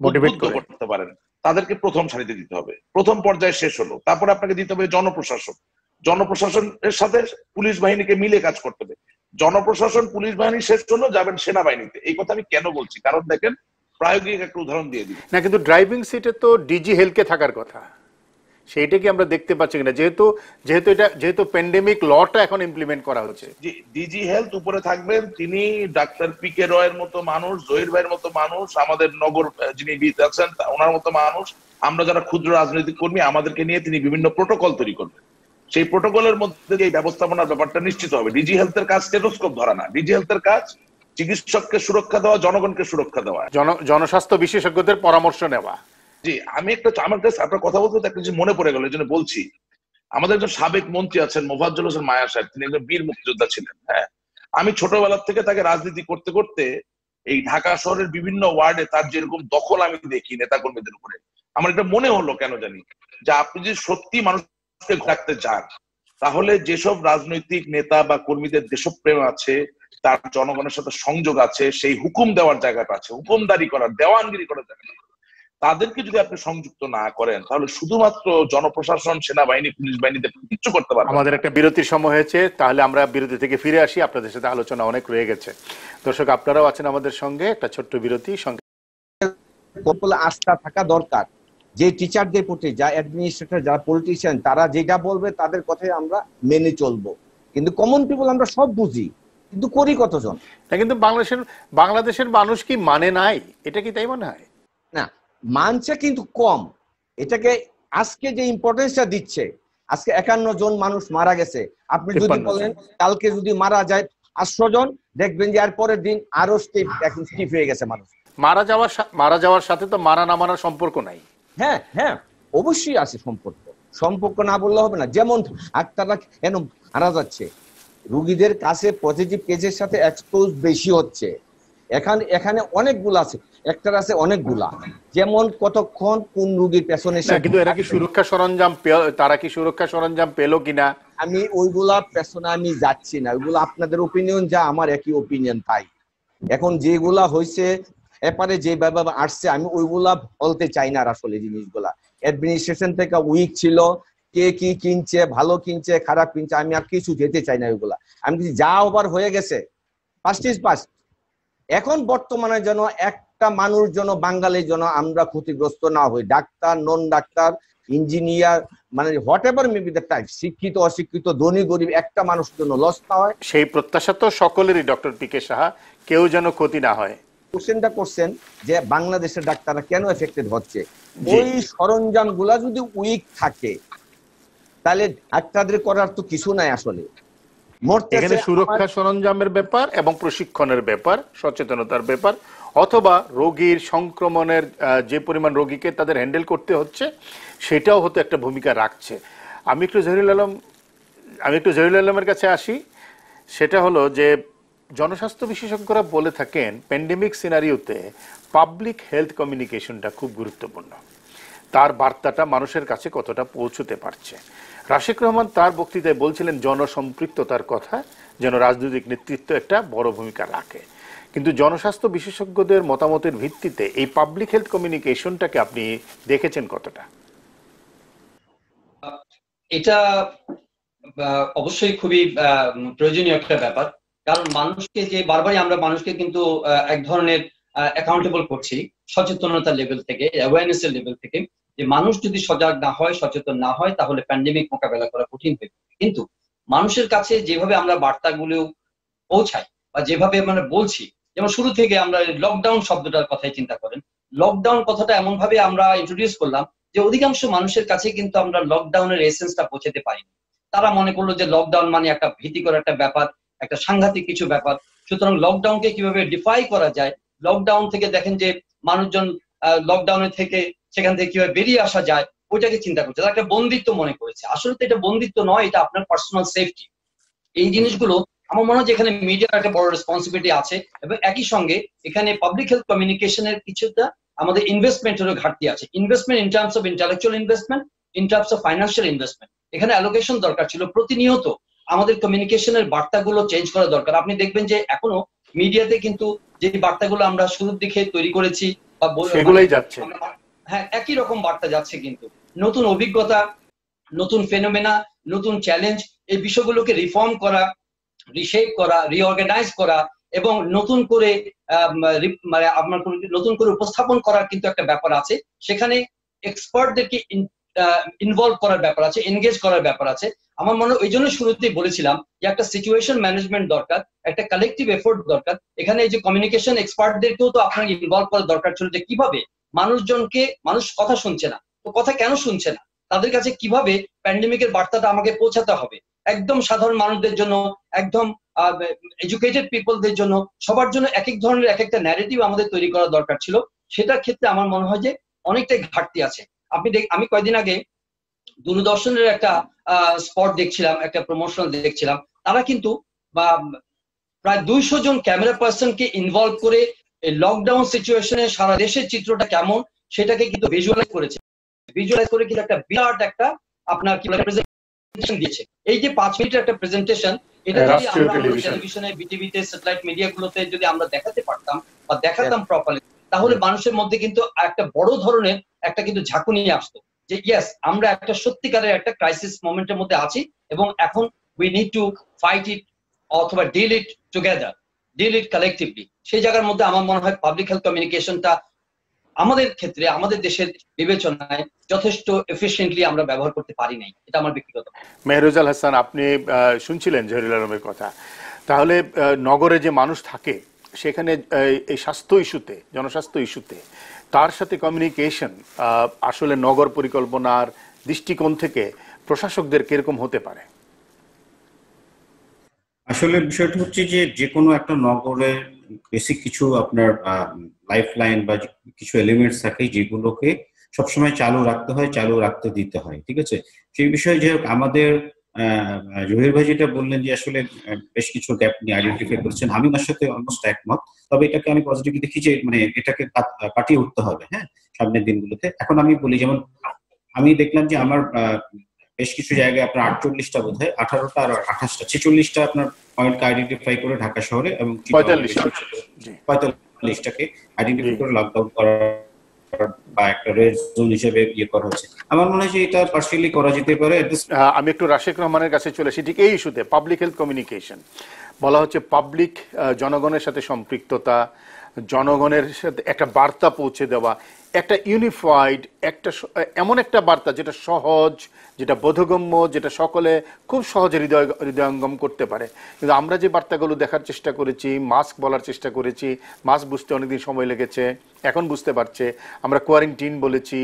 উদ্বুদ্ধ করতে পারেন, তাদেরকে প্রথম সারিতে দিতে হবে। প্রথম পর্যায়ে শেষ হলো, তারপর আপনাকে দিতে হবে জনপ্রশাসন। জনপ্রশাসনের সাথে পুলিশ বাহিনীকে মিলে কাজ করতে হবে। জনপ্রশাসন পুলিশ বাহিনী শেষ হলো, যাবেন সেনাবাহিনীতে। এই কথা আমি কেন বলছি? কারণ দেখেন, প্রায়োগিক একটা উদাহরণ দিয়ে দিই না, কিন্তু ড্রাইভিং সিটে তো ডিজি হেলথকে থাকার কথা, সেইটা কি আমরা দেখতে পাচ্ছি কিনা? যেহেতু প্যান্ডেমিক লটা এখন ইমপ্লিমেন্ট করা হচ্ছে। ডিজি হেলথ উপরে থাকবেন, তিনি ডাক্তার পি কে রয়ের মতো মানুষ, জহির ভাইয়ের মতো মানুষ, আমাদের নগর যিনি বিদ আছেন ওনার মতো মানুষ, আমরা যারা ক্ষুদ্র রাজনৈতিক কর্মী, আমাদেরকে নিয়ে তিনি বিভিন্ন প্রোটোকল তৈরি করবেন। সেই প্রোটোকলের মধ্যে এই ব্যবস্থাপনার ব্যাপারটা নিশ্চিত হবে। ডিজি হেলথের কাজ স্টেথোস্কোপ ধরা না, ডিজি হেলথের কাজ চিকিৎসককে সুরক্ষা দেওয়া, জনগণকে সুরক্ষা দেওয়া, জনস্বাস্থ্য বিশেষজ্ঞদের পরামর্শ নেওয়া। জি, আমি আমার কাছে আপনার কথা বলতে একটা জিনিস মনে পড়ে গেল, এই জন্য বলছি। আমাদের একজন সাবেক মন্ত্রী আছেন, মোফাজ্জল হোসেন মায়া সাহেব, তিনি একজন বীর মুক্তিযোদ্ধা ছিলেন। হ্যাঁ, আমি ছোটবেলা থেকে তাকে রাজনীতি করতে করতে এই ঢাকা শহরের বিভিন্ন ওয়ার্ডে তার যেরকম দখল আমি দেখি নেতা কর্মীদের উপরে, আমার এটা মনে হলো কেন জানি, যে আপনি যদি সত্যি মানুষকে রাখতে চান, তাহলে যেসব রাজনৈতিক নেতা বা কর্মীদের দেশপ্রেম আছে, তার জনগণের সাথে সংযোগ আছে, সেই হুকুম দেওয়ার জায়গাটা আছে, হুকুমদারি করার, দেওয়ানগিরি করার জায়গাটা, তাদেরকে যদি আপনি সংযুক্ত না করেন, তাহলে শুধুমাত্র জনপ্রশাসন, সেনাবাহিনী, পুলিশ বাহিনীতে কিছু করতে পারবেন। আমাদের একটা বিরতির সময় হয়েছে, তাহলে আমরা বিরতি থেকে ফিরে আসি। আপনাদের সাথে আলোচনা অনেক রয়ে গেছে। দর্শক, আপনারাও আছেন আমাদের সঙ্গে। একটা ছোট্ট বিরতি সঙ্গে। আস্থা থাকা দরকার যে টিচারদের প্রতি, যা অ্যাডমিনিস্ট্রেটর, যারা পলিটিশিয়ান, তারা যেটা বলবে তাদের কথাই আমরা মেনে চলবো। কিন্তু কমন পিপল আমরা সব বুঝি, কিন্তু করি কতজন? না, কিন্তু বাংলাদেশের মানুষ কি মানে নাই? এটা কি তাই মনে হয়? না, মানছে কিন্তু কম। এটাকে আজকে যে ইম্পর্টেন্সটা দিচ্ছে, আজকে 51 জন মানুষ মারা গেছে, আপনি যদি বলেন কালকে যদি মারা যায় 800 জন, দেখবেন যে এর পরের দিন আরো স্টিফ হয়ে গেছে মানুষ। মারা যাওয়ার সাথে তো মারা না মারার সম্পর্ক নাই। হ্যাঁ হ্যাঁ, অবশ্যই আছে সম্পর্ক না বললে হবে না। যেমন ডাক্তাররা কেন মারা যাচ্ছে? রুগীদের কাছে পজিটিভ কেসের সাথে এক্সপোজ বেশি হচ্ছে। এখানে অনেকগুলা আছে, একটার আছে অনেকগুলা, যেমন কতক্ষণ কোন রুগীর পেছনে। কিন্তু এরা কি তারা কি সুরক্ষা সরঞ্জাম পেল কিনা? আমি ওইগুলা পেছনে আমি যাচ্ছি না, ওইগুলা আপনাদের ওপিনিয়ন, যা আমার একই ওপিনিয়ন তাই। এখন যেগুলা হয়েছে এপারে যেভাবে আসছে, আমি ওইগুলা বলতে চাই না। আসলে জিনিসগুলা অ্যাডমিনিস্ট্রেশন থেকে উইক ছিল, কে কি কিনছে, ভালো কিনছে, খারাপ কিনছে, আমি আর কিছু যেতে চাই না ওইগুলা। আমি যা ওভার হয়ে গেছে, পাস্ট ইজ পাস্ট। এখন বর্তমানে যেন একটা মানুষ যেন, বাঙালির জন্য আমরা ক্ষতিগ্রস্ত না হই, ডাক্তার, নন ডাক্তার, ইঞ্জিনিয়ার, মানে what ever maybe the type, শিক্ষিত অশিক্ষিত, ধনী গরিব, একটা মানুষের জন্য লস না হয়, সেই প্রত্যাশা তো সকলেরই। ডক্টর পি কে সাহা, কেউ যেন ক্ষতি না হয়। কোশ্চেনটা করছেন যে বাংলাদেশের ডাক্তাররা কেন এফেক্টেড হচ্ছে। ওই সরঞ্জাম গুলা যদি উইক থাকে, তাহলে ডাক্তারদের করার তো কিছু নাই আসলে। এখানে সুরক্ষা সরঞ্জামের ব্যাপার এবং প্রশিক্ষণের ব্যাপার, সচেতনতার ব্যাপার, অথবা রোগীর সংক্রমণের যে পরিমাণ রোগীকে তাদের হ্যান্ডেল করতে হচ্ছে, সেটাও হয়তো একটা ভূমিকা রাখছে। আমি একটু জহিরুল আলমের কাছে আসি। সেটা হলো যে জনস্বাস্থ্য বিশেষজ্ঞরা বলে থাকেন প্যান্ডেমিক সিনারিওতে পাবলিক হেলথ কমিউনিকেশনটা খুব গুরুত্বপূর্ণ, তার বার্তাটা মানুষের কাছে কতটা পৌঁছতে পারছে। রাশেক রহমান তার বক্তৃতায় বলছিলেন জনসম্পৃক্ততার কথা, যেন রাজনৈতিক নেতৃত্ব একটা বড় ভূমিকা রাখে। কিন্তু জনস্বাস্থ্য বিশেষজ্ঞদের মতামতের ভিত্তিতে এই পাবলিক হেলথ কমিউনিকেশনটাকে আপনি দেখেছেন কতটা? এটা অবশ্যই খুবই প্রয়োজনীয় একটা ব্যাপার, কারণ মানুষকে যে বারবারই আমরা মানুষকে কিন্তু এক ধরনের অ্যাকাউন্টেবল করছি সচেতনতার লেভেল থেকে, অ্যাওয়ারনেস এর লেভেল থেকে, যে মানুষ যদি সজাগ না হয়, সচেতন না হয়, তাহলে প্যান্ডেমিক মোকাবেলা করা কঠিন হয়ে পড়ে। কিন্তু মানুষের কাছে যেভাবে আমরা বার্তাগুলো পৌঁছাই বা যেভাবে আমরা বলছি, যেমন শুরু থেকে আমরা লকডাউন শব্দটার কথাই চিন্তা করেন, লকডাউন কথাটা এমন ভাবে আমরা ইন্ট্রোডিউস করলাম যে অধিকাংশ মানুষের কাছে কিন্তু আমরা লকডাউনের এসেন্সটা পৌঁছাতে পারিনি। তারা মনে করলো যে লকডাউন মানে একটা ভীতিকর একটা ব্যাপার, একটা সাংঘাতিক কিছু ব্যাপার। সুতরাং লকডাউনকে কিভাবে ডিফাই করা যায়, লকডাউন থেকে দেখেন যে মানুষজন লকডাউনের থেকে সেখান থেকে কিভাবে বেরিয়ে আসা যায় ওইটাকে চিন্তা করছে, তারা একটা বন্দিত্ব মনে করেছে। আসলে তো এটা বন্দিত্ব নয়, এটা আপনার পার্সোনাল সেফটি। এই জিনিসগুলো আমার মনে হয় যে এখানে মিডিয়ার একটা বড় রেসপন্সিবিলিটি আছে, এবং একই সঙ্গে এখানে পাবলিক হেলথ কমিউনিকেশনের কিছুটা আমাদের ইনভেস্টমেন্টেরও ঘাটতি আছে। Investment in terms of intellectual investment, in terms of financial investment, এখানে অ্যালোকেশন দরকার ছিল। প্রতিনিয়ত আমাদের কমিউনিকেশনের বার্তাগুলো চেঞ্জ করা দরকার। আপনি দেখবেন যে এখনো মিডিয়াতে কিন্তু যে বার্তাগুলো আমরা শুরুর দিকে তৈরি করেছি বা সেগুলোই যাচ্ছে, হ্যাঁ একই রকম বার্তা যাচ্ছে, কিন্তু নতুন অভিজ্ঞতা, নতুন ফেনোমেনা, নতুন চ্যালেঞ্জ, এই বিষয়গুলোকে রিফর্ম করা, রিশেপ করা, রিঅর্গানাইজ করা এবং নতুন করে মানে আপনার নতুন করে উপস্থাপন করার কিন্তু একটা ব্যাপার আছে। সেখানে এক্সপার্টদেরকে ইনভলভ করার ব্যাপার আছে, এনগেজ করার ব্যাপার আছে। আমার মনে হয় ওই জন্য শুরুতেই বলেছিলাম যে একটা সিচুয়েশন ম্যানেজমেন্ট দরকার, একটা কালেকটিভ এফোর্ট দরকার। এখানে এই যে কমিউনিকেশন এক্সপার্টদেরকেও তো আপনার ইনভলভ করার দরকার ছিল, যে কিভাবে মানুষজনকে, মানুষ কথা শুনছে না তো কথা কেন শুনছে না, তাদের কাছে কিভাবে প্যান্ডেমিকের বার্তাটা আমাকে পৌঁছাতে হবে, একদম সাধারণ মানুষদের জন্য, একদম এডুকেটেড পিপলদের জন্য, সবার জন্য এক এক ধরনের এক একটা ন্যারেটিভ আমাদের তৈরি করা দরকার ছিল। সেটার ক্ষেত্রে আমার মনে হয় যে অনেকটাই ঘাটতি আছে। আমি কয়েকদিন আগে দূরদর্শনের একটা স্পট দেখছিলাম, একটা প্রমোশনাল দেখছিলাম। তারা কিন্তু প্রায় 200 জন ক্যামেরা পার্সনকে ইনভলভ করে লকডাউন সিচুয়েশনে সারা দেশের চিত্রটা কেমন সেটাকে কিন্তু ভিজুয়ালাইজ করেছে। ভিজুয়ালাইজ করে কিন্তু একটা বিরাট একটা আপনার কি প্রেজেন্টেশন দিয়েছে। এই যে 5 মিনিটের একটা প্রেজেন্টেশন, এটা যদি আমরা টেলিভিশনে, বিটিভিতে, স্যাটেলাইট মিডিয়াগুলোতে যদি আমরা দেখাতে পারতাম বা দেখাতাম প্রপারলি, তাহলে মানুষের মধ্যে কিন্তু একটা বড় ধরনের একটা কিন্তু ঝাঁকুনি আসতো যে ইয়েস, আমরা একটা সত্যিকারের একটা ক্রাইসিস মোমেন্টের মধ্যে আছি এবং এখন উই নিড টু ফাইট ইট অথবা ডিল ইট টুগেদার, ডিল ইট কালেকটিভলি। সেই জায়গার মধ্যে আমার মনে হয় পাবলিক হেলথ কমিউনিকেশনটা আমাদের ক্ষেত্রে, আমাদের দেশের বিবেচনায় যথেষ্ট এফিশিয়েন্টলি আমরা ব্যবহার করতে পারি নাই। এটা আমার ব্যক্তিগত। মেহরুজাল হাসান, আপনি শুনছিলেন জহিরুল আলমের কথা। তাহলে নগরে যে মানুষ থাকে সেখানে এই স্বাস্থ্য ইস্যুতে, জনস্বাস্থ্য ইস্যুতে তার সাথে কমিউনিকেশন আসলে নগর পরিকল্পনার দৃষ্টিকোণ থেকে প্রশাসকদের কিরকম হতে পারে? আসলে বিষয়টা হচ্ছে যে যে কোনো একটা নগরে বেসিক কিছু আপনার লাইফ লাইন বা কিছু এলিমেন্টস থাকে যেগুলোকে সবসময় চালু রাখতে হয়, চালু রাখতে দিতে হয়, ঠিক আছে। সেই বিষয়ে যে আমাদের জহির ভাই যেটা বললেন যে আসলে বেশ কিছু গ্যাপ নিয়ে আইডেন্টিফাই করেছেন, আমি তার সাথে অলমোস্ট একমত। তবে এটাকে আমি পজিটিভলি দেখি যে মানে এটাকে কাটিয়ে উঠতে হবে হ্যাঁ সামনের দিনগুলোতে। এখন আমি বলি, যেমন আমি দেখলাম যে আমার বেশ কিছু জায়গায় আপনার 48টা বোধ হয়, 18টা আর 28টা 46টা আপনার পয়েন্টকে আইডেন্টিফাই করে ঢাকা শহরে এবং 45টাকে আইডেন্টিফাই করে লকডাউন করা বা একটা রেড জোন হিসেবে ইয়ে করা হচ্ছে। আমার মনে হয় যে এটা পার্সিয়ালি করা যেতে পারে। আমি একটু রাশেক রহমানের কাছে চলে আসি। ঠিক এই ইস্যুতে পাবলিক হেলথ কমিউনিকেশন বলা হচ্ছে পাবলিক, জনগণের সাথে সম্পৃক্ততা, জনগণের সাথে একটা বার্তা পৌঁছে দেওয়া, একটা ইউনিফাইড একটা এমন একটা বার্তা যেটা সহজ, যেটা বোধগম্য, যেটা সকলে খুব সহজে হৃদয়ঙ্গম করতে পারে। কিন্তু আমরা যে বার্তাগুলো দেখার চেষ্টা করেছি, মাস্ক বলার চেষ্টা করেছি, মাস্ক বুঝতে অনেকদিন সময় লেগেছে, এখন বুঝতে পারছে। আমরা কোয়ারেন্টিন বলেছি,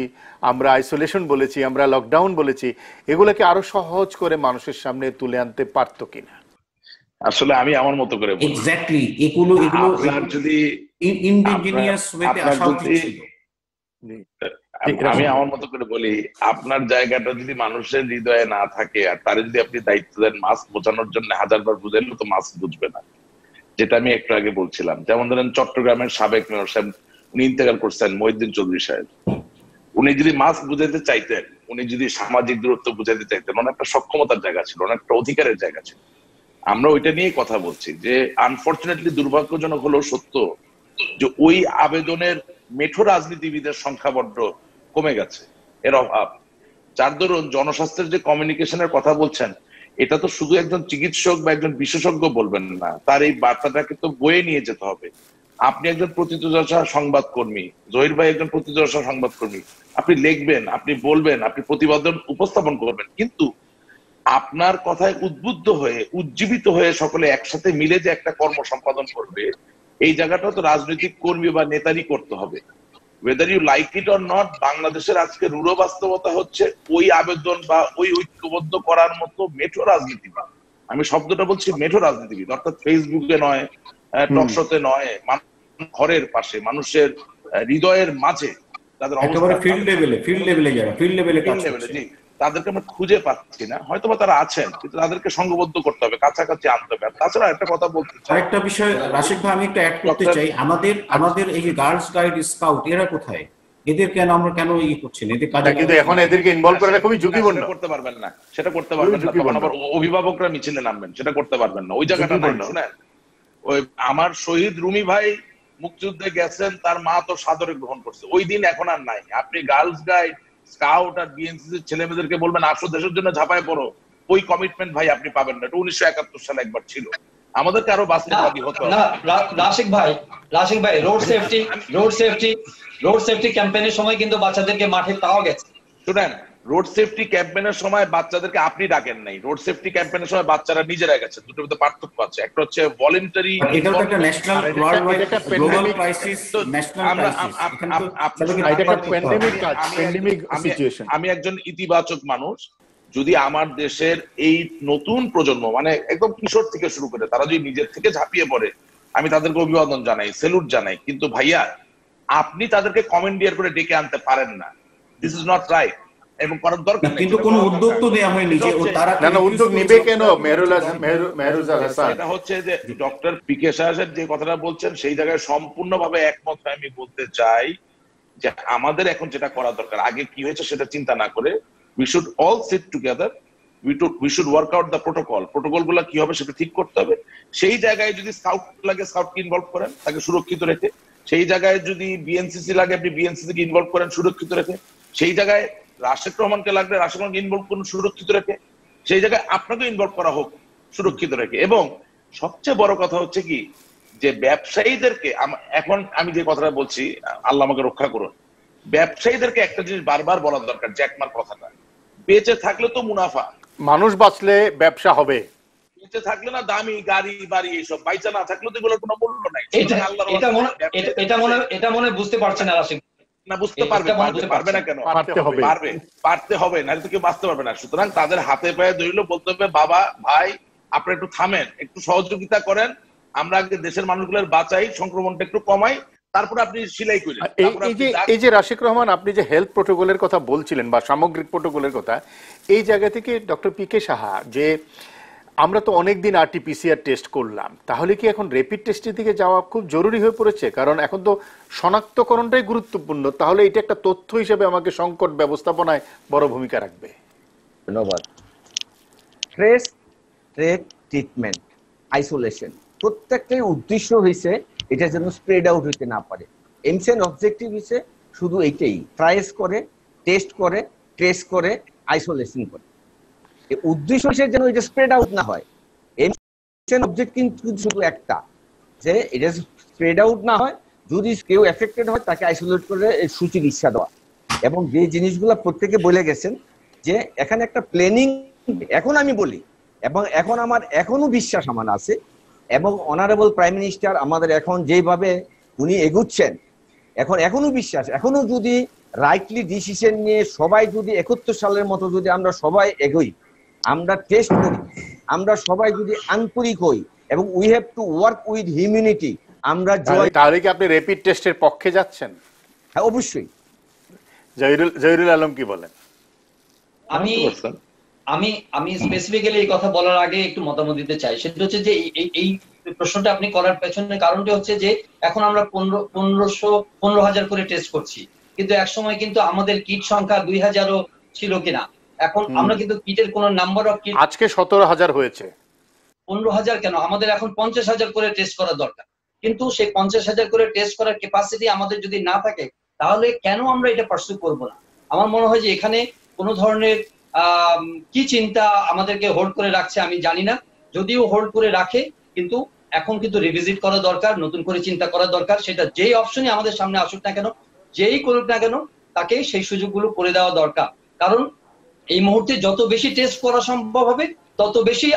আমরা আইসোলেশন বলেছি, আমরা লকডাউন বলেছি, এগুলোকে আরো সহজ করে মানুষের সামনে তুলে আনতে পারতো কিনা? আসলে আমি আমার মতো করে বলি, এক্স্যাক্টলি এগুলো যদি ইনডিজিনিয়াস ওয়েতে আসা উচিত ছিল। আমি আমার মতো করে বলি, আপনার জায়গাটা যদি মানুষের হৃদয়ে না থাকে আর তার যদি আপনি দায়িত্ব দেন মাস্ক বোঝানোর জন্য, 1000 বার বুঝাইলেও তো মাস্ক বুঝবে না। যেটা আমি একটু আগে বলছিলাম। যেমন ধরেন চট্টগ্রামের সাবেক মেয়র সাহেব, উনি ইন্তেকাল করছেন, মহিউদ্দিন চৌধুরী সাহেব। উনি যদি মাস্ক বুঝাইতে চাইতেন, উনি যদি সামাজিক দূরত্ব বুঝাইতে চাইতেন, অনেকটা সক্ষমতার জায়গা ছিল, অনেকটা অধিকারের জায়গা ছিল। আমরা ওইটা নিয়ে কথা বলছি যে আনফরচুনেটলি, দুর্ভাগ্যজনক হলেও সত্য, যে ওই আবেদনের মেঠো রাজনীতিবিদের সংখ্যা বড্ড কমে গেছে, এর অভাব। যার দরুন জনস্বাস্থ্যের যে কমিউনিকেশনের কথা বলছেন, এটা তো শুধু একজন চিকিৎসক বা একজন বিশেষজ্ঞ বলবেন না, তার এই বার্তাটাকে তো বয়ে নিয়ে যেতে হবে। আপনি একজন প্রথিতযশা সংবাদকর্মী, জহির ভাই একজন প্রথিতযশা সংবাদকর্মী, আপনি লিখবেন, আপনি বলবেন, আপনি প্রতিবেদন উপস্থাপন করবেন, কিন্তু আপনার কথায় উদ্বুদ্ধ হয়ে, উজ্জীবিত হয়ে সকলে একসাথে মিলে যে একটা কর্ম সম্পাদন করবে, এই জায়গাটা তো রাজনৈতিক কর্মী বা নেতারই করতে হবে। whether you like it or not, বাংলাদেশের আজকে রূঢ় বাস্তবতা হচ্ছে ওই আবেদন বা ওই ঐক্যবদ্ধ করার মতো মেঠো রাজনীতিবিদ, আমি শব্দটা বলছি মেঠো রাজনীতিবিদ, অর্থাৎ ফেসবুকে নয়, টকশোতে নয়, ঘরের পাশে, মানুষের হৃদয়ের মাঝে তাদের অবস্থা, ফিল্ড লেভেলে কাজ করছে, জি, তাদেরকে আমরা খুঁজে পাচ্ছি না। হয়তোবা তারা আছেন, কিন্তু তাদেরকে সংঘবদ্ধ করতে হবে, কাছাকাছি আনতে হবে। তাছাড়া একটা কথা বলতে চাই, আরেকটা বিষয় রাশিদ ভাই আমি একটু অ্যাড করতে চাই, আমাদের এই যে গার্লস গাইড স্কাউট, এরা কোথায়? এদের আমরা কেন করছি না? এদের কাজে কিন্তু এখন এদেরকে ইনভলভ করাটা খুবই ঝুঁকিপূর্ণ। করতে পারবেন না, সেটা করতে পারবেন না, তখন আবার অভিভাবকরা মিছিলে নামবেন, সেটা করতে পারবেন না, ওই জায়গাটা নাই। শুনেন, ওই আমার শহীদ রুমি ভাই মুক্তিযুদ্ধে গেছেন, তার মা তো সাদরে গ্রহণ করছে, ওই দিন এখন আর নাই। আপনি গার্লস গাইড, স্কাউট আর বিএনসিসি ছেলে মেয়েদেরকে বলবেন আসো দেশের জন্য ঝাঁপায় পড়ো, ওই কমিটমেন্ট ভাই আপনি পাবেন না। এটা 1971 সালে একবার ছিল। আমাদেরকে আরো বাস্তববাদী হতে হবে। না রাশিক ভাই রোড সেফটি ক্যাম্পেইনের সময় কিন্তু বাচ্চাদেরকে মাঠে পাওয়া গেছে। শুনেন, রোড সেফটি ক্যাম্পেইনের সময় বাচ্চাদেরকে আপনি ডাকেন নাই, রোড সেফটি ক্যাম্পেইনের সময় বাচ্চারা নিজেরা গেছে। দুটোর মধ্যে পার্থক্য আছে, একটা হচ্ছে ভলান্টারি, এটা তো একটা national worldwide global crisis, national crisis, আমি একজন ইতিবাচক মানুষ। যদি আমার দেশের এই নতুন প্রজন্ম, মানে একদম কিশোর থেকে শুরু করে, তারা যদি নিজের থেকে ঝাঁপিয়ে পড়ে, আমি তাদেরকে অভিবাদন জানাই, সেলুট জানাই, কিন্তু ভাইয়া আপনি তাদেরকে কমেন্ডিয়ার করে ডেকে আনতে পারেন না। দিস ইজ নট রাইট, এবং করার দরকার নেই। কিন্তু কোনো উদ্যোগ তো নেওয়া হয়নি যে তারা না উদ্যোগ নেবে কেন? মেহরুজা হাসান, এটা হচ্ছে যে ডক্টর পিকে সাহেব যে কথাটা বলছেন, সেই জায়গায় সম্পূর্ণভাবে একমত হয়ে আমি বলতে চাই যে আমাদের এখন যেটা করা দরকার, আগে কি হয়েছে সেটা চিন্তা না করে, we should all sit together, we should work out the protocol গুলা কি হবে সেটা ঠিক করতে হবে। সেই জায়গায় যদি স্কাউট লাগে, স্কাউটকে ইনভলভ করেন, তাকে সুরক্ষিত রেখে। সেই জায়গায় যদি বিএনসিসি লাগে, আপনি বিএনসিসি কে ইনভলভ করেন সুরক্ষিত রেখে। সেই জায়গায় রাশেদ রহমানকে লাগলে রাশেদ রহমানকে ইনভলভ করুন সুরক্ষিত রেখে। সেই জায়গায় আপনাকে ইনভলভ করা হোক সুরক্ষিত রেখে। এবং সবচেয়ে বড় কথা হচ্ছে কি, যে ব্যবসায়ীদেরকে, এখন আমি যে কথাটা বলছি, আল্লাহ আমাকে রক্ষা করুন, ব্যবসায়ীদেরকে একটা জিনিস বারবার বলার দরকার, জ্যাকমার কথাটা, বেঁচে থাকলে তো মুনাফা, মানুষ বাঁচলে ব্যবসা হবে, বেঁচে থাকলে না দামি গাড়ি বাড়ি এইসব, বাইচা না থাকলে তো এগুলোর কোনো মূল্য নাই। এটা মনে বুঝতে পারছে না রাশিদ না, বুঝতে পারবে না কেন? পারতে হবে, নাহলে তো কেউ বাঁচতে পারবে না। সুতরাং তাদের হাতে পায়ে ধরলে বলতে হবে, বাবা ভাই আপনারা একটু থামেন, একটু সহযোগিতা করেন, আমরা আগে দেশের মানুষগুলোর বাঁচাই, সংক্রমণটা একটু কমাই, তারপর আপনি সিলাই করেন। এই যে রাশিক রহমান, আপনি যে হেলথ প্রোটোকলের কথা বলছিলেন বা সামগ্রিক প্রোটোকলের কথা, এই জায়গা থেকে ডক্টর পিকে সাহা, যে আমরা তো অনেকদিন আরটিপিসিআর টেস্ট করলাম, তাহলে কি এখন র্যাপিড টেস্টের দিকে যাওয়া খুব জরুরি হয়ে পড়েছে? কারণ এখন তো শনাক্তকরণটাই গুরুত্বপূর্ণ, তাহলে এটা একটা তথ্য হিসেবে আমাকে সংকট ব্যবস্থাপনায় বড় ভূমিকা রাখবে। ধন্যবাদ। ট্রেস, ট্রেক, ট্রিটমেন্ট, আইসোলেশন, প্রত্যেকটাই উদ্দেশ্য হয়েছে এটা যেন স্প্রেড আউট হইতে না পারে। এইমস এন্ড অবজেক্টিভ হচ্ছে শুধু এইটাই, ট্রাইস করে, টেস্ট করে, ট্রেস করে, আইসোলেশন করে। এই উদ্দেশ্য হচ্ছে যেন এটা স্প্রেড আউট না হয়। এইমস এন্ড অবজেক্টিভ কিন্তু শুধু একটা, যে এটা স্প্রেড আউট না হয়, যদি কেউ এফেক্টেড হয় তাকে আইসোলেট করে সুচিকিৎসা দেওয়া। এবং যে জিনিসগুলো প্রত্যেকে বলে গেছেন, যে এখানে একটা প্ল্যানিং, এখন আমি বলি, এবং এখন আমার এখনো বিশ্বাস আমার আছে, এবং অনারেবল প্রাইম মিনিস্টার আমাদের এখন যেভাবে উনি এগুচ্ছেন, এখনো বিশ্বাস, এখনো যদি রাইটলি ডিসিশন নিয়ে সবাই যদি 71 সালের মতো যদি আমরা সবাই এগোই, আমরা টেস্ট করি, আমরা সবাই যদি আন্তরিক হই, এবং we have to work with humanity, আমরা তাহলে কি আপনি র্যাপিড টেস্টের পক্ষে যাচ্ছেন? হ্যাঁ, অবশ্যই। জহিরুল আলম কি বলেন? আমি স্পেসিফিক্যালি এই কথা বলার আগে একটু মতামত দিতে চাই। সেটা হচ্ছে যে এই প্রশ্নটা আপনি করার পেছনে কারণটা হচ্ছে যে এখন আমরা 15,000 করে টেস্ট করছি, কিন্তু একসময় কিন্তু আমাদের কিট সংখ্যা 2,000ও ছিল কিনা। এখন আমরা কিন্তু কিটের কোন নাম্বার অফ কিট আজকে 17,000 হয়েছে। 15,000 কেন, আমাদের এখন 50,000 করে টেস্ট করা দরকার। কিন্তু সেই 50,000 করে টেস্ট করার ক্যাপাসিটি আমাদের যদি না থাকে, তাহলে কেন আমরা এটা পার্সু করব না? আমার মনে হয় যে এখানে কোন ধরনের কি চিন্তা আমাদেরকে হোল্ড করে রাখছে আমি জানি না। যদিও হোল্ড করে রাখে, কিন্তু এখন কিন্তু রিভিজিট করা দরকার, নতুন করে চিন্তা করা দরকার। সেটা যেই অপশনই আমাদের সামনে আসুক না কেন, যেই করুক না কেন, তাকে সেই সুযোগগুলো করে দেওয়া দরকার। কারণ এই মুহূর্তে যত বেশি টেস্ট করা সম্ভব হবে, তত বেশি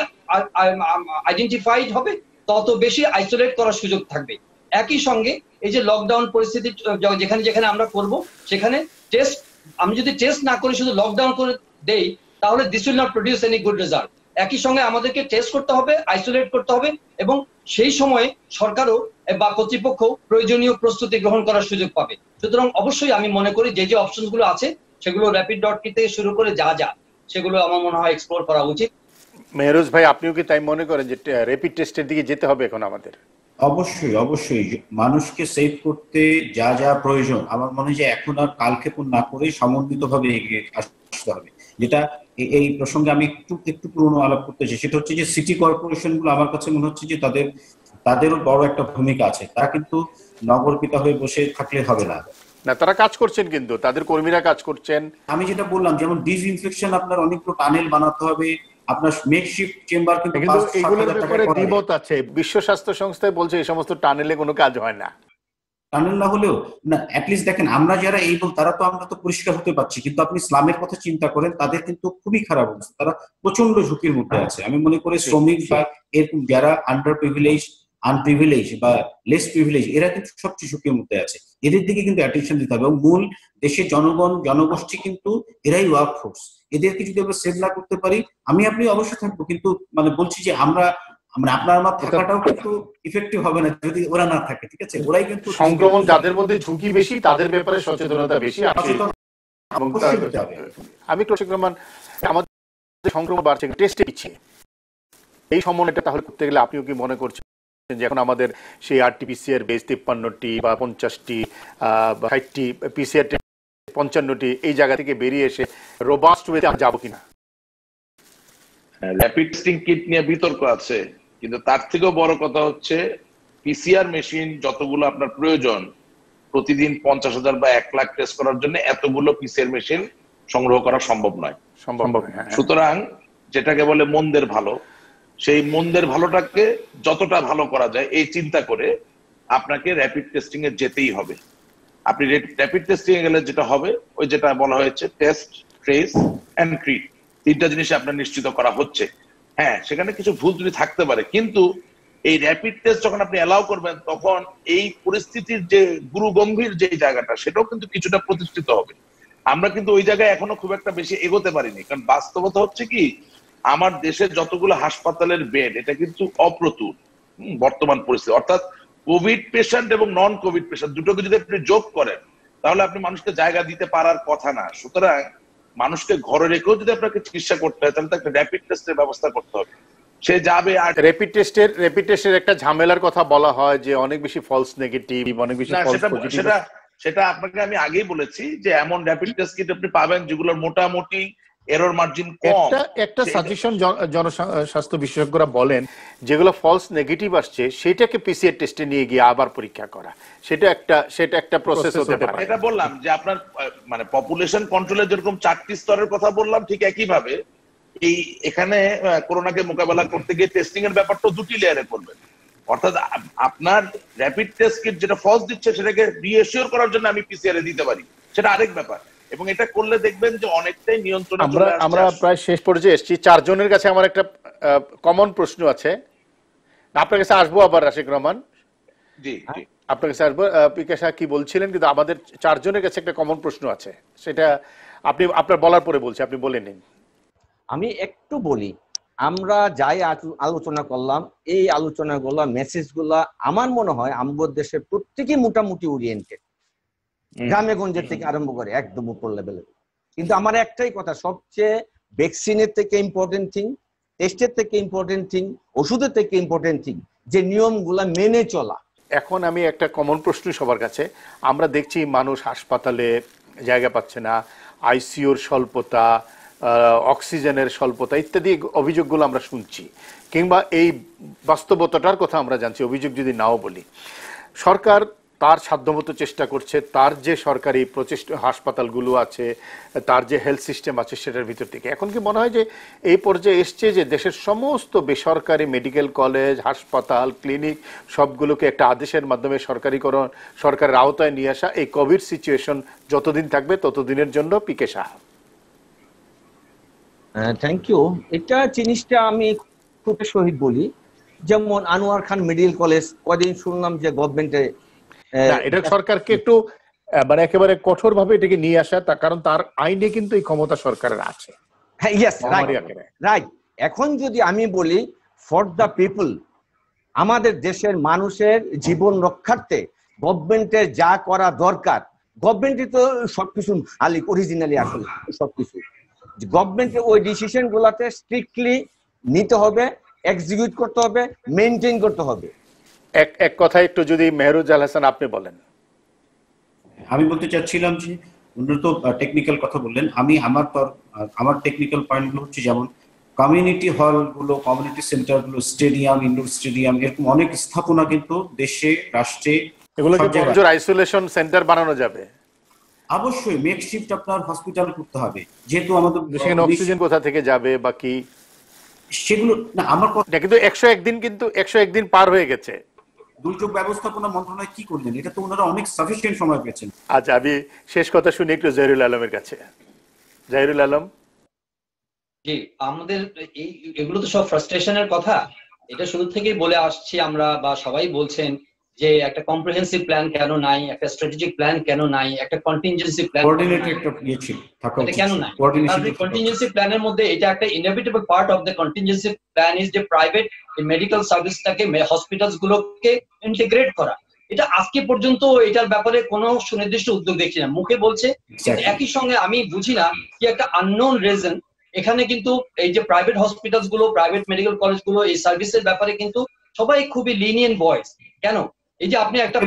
আইডেন্টিফাইড হবে, তত বেশি আইসোলেট করার সুযোগ থাকবে। একই সঙ্গে এই যে লকডাউন পরিস্থিতি যেখানে যেখানে আমরা করব, সেখানে টেস্ট, আমি যদি টেস্ট না করি শুধু লকডাউন করে দেই, তাহলে this will not produce any good result. একই সঙ্গে আমাদেরকে টেস্ট করতে হবে, আইসোলেট করতে হবে, এবং সেই সময়ে সরকারও বা কর্তৃপক্ষ প্রয়োজনীয় প্রস্তুতি গ্রহণ করার সুযোগ পাবে। সুতরাং অবশ্যই আমি মনে করি যে যে অপশন গুলো আছে সেগুলো র্যাপিড.কি থেকে শুরু করে যা যা, সেগুলো আমার মনে হয় এক্সপ্লোর করা উচিত। মেহরুজ ভাই, আপনিও কি তাই মনে করেন যে র্যাপিড টেস্টের দিকে যেতে হবে এখন আমাদের? অবশ্যই অবশ্যই, মানুষকে সেভ করতে যা যা প্রয়োজন, আমার মনে হয় যে এখন আর কালক্ষেপণ না করে সমন্বিতভাবে এগিয়ে আসতে হবে। যেটা এই প্রসঙ্গে আমি একটু পুরনো আলাপ করতে চাই, সেটা হচ্ছে যে সিটি কর্পোরেশন গুলো আমার কাছে মনে হচ্ছে যে তাদেরও বড় একটা ভূমিকা আছে। তারা কিন্তু নগরপিতা হয়ে বসে থাকলে হবে না, তারা কাজ করছেন, কিন্তু তাদের কর্মীরা কাজ করছেন। আমি যেটা বললাম, যেমন ডিসইনফেকশন, আপনার অনেকগুলো টানেল বানাতে হবে, আপনার মেকশিফট চেম্বার, কিন্তু এগুলোর ব্যাপারে দ্বিমত আছে। বিশ্ব স্বাস্থ্য সংস্থায় বলছে এই সমস্ত টানেলে কোনো কাজ হয় না। টানেল না হলেও না, অ্যাটলিস্ট দেখেন আমরা যারা আমরা তো পরিষ্কার হতে পারছি, কিন্তু আপনি ইসলামের কথা চিন্তা করেন, তাদের কিন্তু খুবই খারাপ অবস্থা, তারা প্রচন্ড ঝুঁকির মধ্যে আছে। আমি মনে করি শ্রমিক বা এরকম যারা আন্ডার প্রিভিলেজ, আনপ্রিভিলেজ বা লেস প্রিভিলেজ, এরা কিন্তু সবচেয়ে ঝুঁকির মধ্যে আছে। এদের দিকে কিন্তু অ্যাটেনশন দিতে হবে। এবং মূল দেশের জনগোষ্ঠী কিন্তু এরাই ওয়ার্ক ফোর্স। এদেরকে যদি আমরা সেভ না করতে পারি, আপনি অবশ্যই থাকবো, কিন্তু বলছি যে আপনার আমার থাকাটাও কিন্তু ইফেক্টিভ হবে না যদি ওরা না থাকে। ঠিক আছে, ওরাই কিন্তু সংক্রমণ যাদের মধ্যে ঝুঁকি বেশি, তাদের ব্যাপারে সচেতনতা বেশি। আমি রহমান, আমাদের সংক্রমণ বাড়ছে, টেস্টে পিছিয়ে, এই সমন্বয়টা তাহলে করতে গেলে আপনিও কি মনে করছেন যে এখন আমাদের সেই আরটিপিসিআর বেস 53টি বা 50টি বা 60টি, পিসিআর 55টি, এই জায়গা থেকে বেরিয়ে এসে রোবাস্ট ওয়েতে যাবো কিনা? র্যাপিড টেস্টিং কিট নিয়ে বিতর্ক আছে, কিন্তু তার থেকেও বড় কথা হচ্ছে পিসিআর মেশিন যতগুলো আপনার প্রয়োজন, প্রতিদিন 50,000 বা 1 লাখ টেস্ট করার জন্য এতগুলো পিসিআর মেশিন সংগ্রহ করা সম্ভব নয়। সুতরাং যেটাকে বলে মন্দের ভালো, সেই মন্দের ভালোটাকে যতটা ভালো করা যায় এই চিন্তা করে আপনাকে র্যাপিড টেস্টিং এ যেতেই হবে। আপনি র্যাপিড টেস্টিং এ গেলে যেটা হবে, ওই যেটা বলা হয়েছে টেস্ট, ট্রেস এন্ড ট্রিট, তিনটা জিনিস আপনার নিশ্চিত করা হচ্ছে। হ্যাঁ, সেখানে কিছু ভুল ত্রুটি থাকতে পারে, কিন্তু এই র্যাপিড টেস্ট যখন আপনি অ্যালাউ করবেন, তখন এই পরিস্থিতির যে গুরু গম্ভীর যে জায়গাটা, সেটাও কিন্তু কিছুটা প্রতিষ্ঠিত হবে। আমরা কিন্তু ওই জায়গায় এখনো খুব একটা বেশি এগোতে পারিনি, কারণ বাস্তবতা হচ্ছে কি, আমার দেশের যতগুলো হাসপাতালের বেড, এটা কিন্তু অপ্রতুল বর্তমান পরিস্থিতি। অর্থাৎ কোভিড পেশেন্ট এবং নন কোভিড পেশেন্ট দুটোকে যদি আপনি যোগ করেন, তাহলে আপনি মানুষকে জায়গা দিতে পারার কথা না। সুতরাং মানুষকে ঘরে রেখেও যদি আপনাকে চিকিৎসা করতে হয়, তাহলে তো একটা র্যাপিড টেস্টের ব্যবস্থা করতে হবে। সে যাবে। আর র্যাপিড টেস্টের একটা ঝামেলার কথা বলা হয় যে অনেক বেশি ফলস নেগেটিভ, অনেক বেশি ফলস পজিটিভ। সেটা আপনাকে আমি আগেই বলেছি যে এমন র্যাপিড টেস্ট কিট আপনি পাবেন যেগুলোর মোটামুটি এরর মার্জিন কম। একটা সাজেশন জনস্বাস্থ্য বিশেষজ্ঞরা বলেন, যেগুলো ফলস নেগেটিভ আসছে সেটাকে পিসিআর টেস্টে নিয়ে গিয়ে আবার পরীক্ষা করা, সেটা একটা প্রসেস হতে পারে। এটা বললাম যে আপনার পপুলেশন কন্ট্রোলের যেরকম 4টি স্তরের কথা বললাম, ঠিক একই ভাবে এখানে করোনাকে মোকাবেলা করতে গিয়ে টেস্টিং এর ব্যাপারটা 2টি লেয়ারে করবেন। অর্থাৎ আপনার র্যাপিড টেস্ট কিট যেটা ফলস দিচ্ছে, সেটাকে রিএশিওর করার জন্য আমি পিসিআর এ দিতে পারি, সেটা আরেক ব্যাপার। এবং এটা করলে দেখবেন যে অনেকটাই নিয়ন্ত্রণে চলে আসছে। আমরা প্রায় শেষ পর্যায়ে এসেছি। 4 জনের কাছে আমার একটা কমন প্রশ্ন আছে, আপনার কাছে আসবো আবার রাশিক রহমান। জি, আপনার কাছে আসবো। পিকাশা কি বলছিলেন, কিন্তু আমাদের 4 জনের কাছে একটা কমন প্রশ্ন আছে, সেটা আপনি আপনার বলার পরে বলছি, আপনি বলে নিন। আমি একটু বলি, আমরা যাই আলোচনা করলাম, এই আলোচনাগুলো, মেসেজগুলা আমার মনে হয় আমাদের দেশের প্রত্যেকেই মোটামুটি ওরিয়েন্টেড, গ্রামে গঞ্জের থেকে আরম্ভ করে একদম উপর লেভেলে। কিন্তু আমার একটাই কথা, সবচেয়ে ভ্যাকসিনের থেকে ইম্পর্টেন্ট থিং, টেস্টের থেকে ইম্পর্টেন্ট থিং, ওষুধের থেকে ইম্পর্টেন্ট থিং, যে নিয়মগুলা মেনে চলা। এখন আমি একটা কমন প্রশ্ন সবার কাছে, আমরা দেখছি মানুষ হাসপাতালে জায়গা পাচ্ছে না, আইসিইউর স্বল্পতা, অক্সিজেনের স্বল্পতা ইত্যাদি অভিযোগগুলো আমরা শুনছি, কিংবা এই বাস্তবতাটার কথা আমরা জানছি, অভিযোগ যদি নাও বলি। সরকার তার সাধ্যমতো চেষ্টা করছে, তার যে সরকারি প্রচেষ্টা হাসপাতালগুলো আছে, তার যে হেলথ সিস্টেম আছে সেটার ভিতর থেকে এখন কি মনে হয় যে এই পর্যায়ে এসছে যে দেশের সমস্ত বেসরকারি মেডিকেল কলেজ, হাসপাতাল, ক্লিনিক সবগুলোকে একটা আদেশের মাধ্যমে সরকারিকরণ, সরকারের আওতায় নিয়ে আসা, এই কোভিড সিচুয়েশন যতদিন থাকবে ততদিনের জন্য পিকে সাহা? Thank you. এটা জিনিসটা আমি খুব সহিত বলি, যেমন আনোয়ার খান মেডিকেল কলেজ কদিন শুনলাম যে গভর্নমেন্টে, এটা সরকারকে একটু মানে একেবারে কঠোর ভাবে এটাকে নিয়ে আসা, তার কারণ তার আইনে কিন্তু এই ক্ষমতা সরকারের আছে। হ্যাঁ, ইয়েস, রাইট। এখন যদি আমি বলি ফর দ্য পিপল, আমাদের দেশের মানুষের জীবন রক্ষার্থে গভর্নমেন্টের যা করা দরকার, গভর্নমেন্টই তো সবকিছু অরিজিনালি আসলে সবকিছু গভর্নমেন্টের ওই ডিসিশন গুলাতে স্ট্রিক্টলি নিতে হবে, এক্সিকিউট করতে হবে, মেনটেন করতে হবে। এক কথা একটু যদি মেহরুজাল হাসান আপনি বলেন। আমি বলতে চাচ্ছিলাম যে উন্নত টেকনিক্যাল কথা বললেন, আমি আমার টেকনিক্যাল পয়েন্টগুলো হচ্ছে যেমন কমিউনিটি হলগুলো, কমিউনিটি সেন্টারগুলো, স্টেডিয়াম, ইনডোর স্টেডিয়াম, এরকম অনেক স্থাপনা কিন্তু দেশে, রাষ্ট্রে, এগুলোকে আইসোলেশন সেন্টার বানানো যাবে। অবশ্যই মেকশিফট আপনার হসপিটাল করতে হবে, যেহেতু আমাদের সেখানে অক্সিজেন কোথা থেকে যাবে বাকি সেগুলো না। আমার কথা কিন্তু 101 দিন পার হয়ে গেছে। দুর্যোগ ব্যবস্থাপনা মন্ত্রণালয় কি করলেন? এটা তো ওনারা অনেক সাফিসিয়েন্ট সময় পেয়েছেন। আচ্ছা, আমি শেষ কথা শুনি একটু জহিরুল আলমের কাছে। জহিরুল আলম। জি, আমাদের এগুলো তো সব ফ্রাস্ট্রেশনের কথা। এটা শুরু থেকেই বলে আসছি আমরা, বা সবাই বলছেন যে একটা কম্প্রিহেন্সিভ প্ল্যান কেন নাই, একটা স্ট্র্যাটেজিক প্ল্যান কেন নাই, একটা কন্টিনজেন্সি প্ল্যান কেন নাই। কন্টিনজেন্সি প্ল্যানের মধ্যে এটা একটা inevitable part of the contingency plan is যে প্রাইভেট মেডিকেল সার্ভিসটাকে, হসপিটালস গুলোকে ইন্টিগ্রেট করা। এটা আজকে পর্যন্ত এটার ব্যাপারে কোনো সুনির্দিষ্ট উদ্যোগ দেখছি না, মুখে বলছে। একই সঙ্গে আমি বুঝি না কি একটা আননোন রিজন এখানে কিন্তু এই যে প্রাইভেট হসপিটালস গুলো, প্রাইভেট মেডিকেল কলেজ গুলো, এই সার্ভিসের ব্যাপারে কিন্তু সবাই খুবই লিনিয়েন্ট ভয়েস। কেন? এই যে আপনি একটা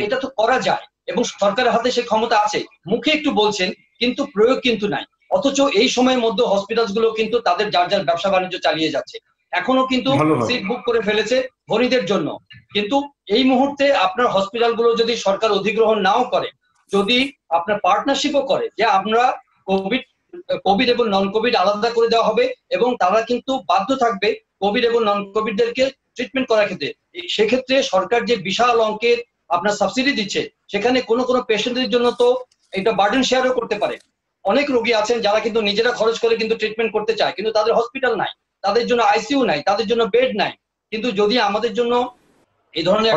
এটা তো করা যায় এবং সরকারের হাতে সে ক্ষমতা আছে, মুখে একটু বলছেন কিন্তু প্রয়োগ কিন্তু নাই। অথচ এই সময়ের মধ্যে হসপিটালস গুলো কিন্তু তাদের যার যার ব্যবসা বাণিজ্য চালিয়ে যাচ্ছে, এখনো কিন্তু সিট বুক করে ফেলেছে ধনীদের জন্য। কিন্তু এই মুহূর্তে আপনার হসপিটাল গুলো যদি সরকার অধিগ্রহণ নাও করে, যদি আপনার পার্টনারশিপও করে যে আমরা কোভিড এবং নন কোভিড আলাদা করে দেওয়া হবে এবং তারা কিন্তু বাধ্য থাকবে কোভিড এবং নন কোভিডদেরকে ট্রিটমেন্ট করার ক্ষেত্রে, সেক্ষেত্রে সরকার যে বিশাল অঙ্কের আপনার সাবসিডি দিচ্ছে, সেখানে কোনো পেশেন্টের জন্য তো এটা বার্ডেন শেয়ারও করতে পারে। অনেক রোগী আছেন যারা কিন্তু নিজেরা খরচ করে কিন্তু ট্রিটমেন্ট করতে চায়, কিন্তু তাদের হসপিটাল নাই, তাদের জন্য আইসিইউ নাই, তাদের জন্য বেড নাই। কিন্তু যদি আমাদের জন্য এই ধরনের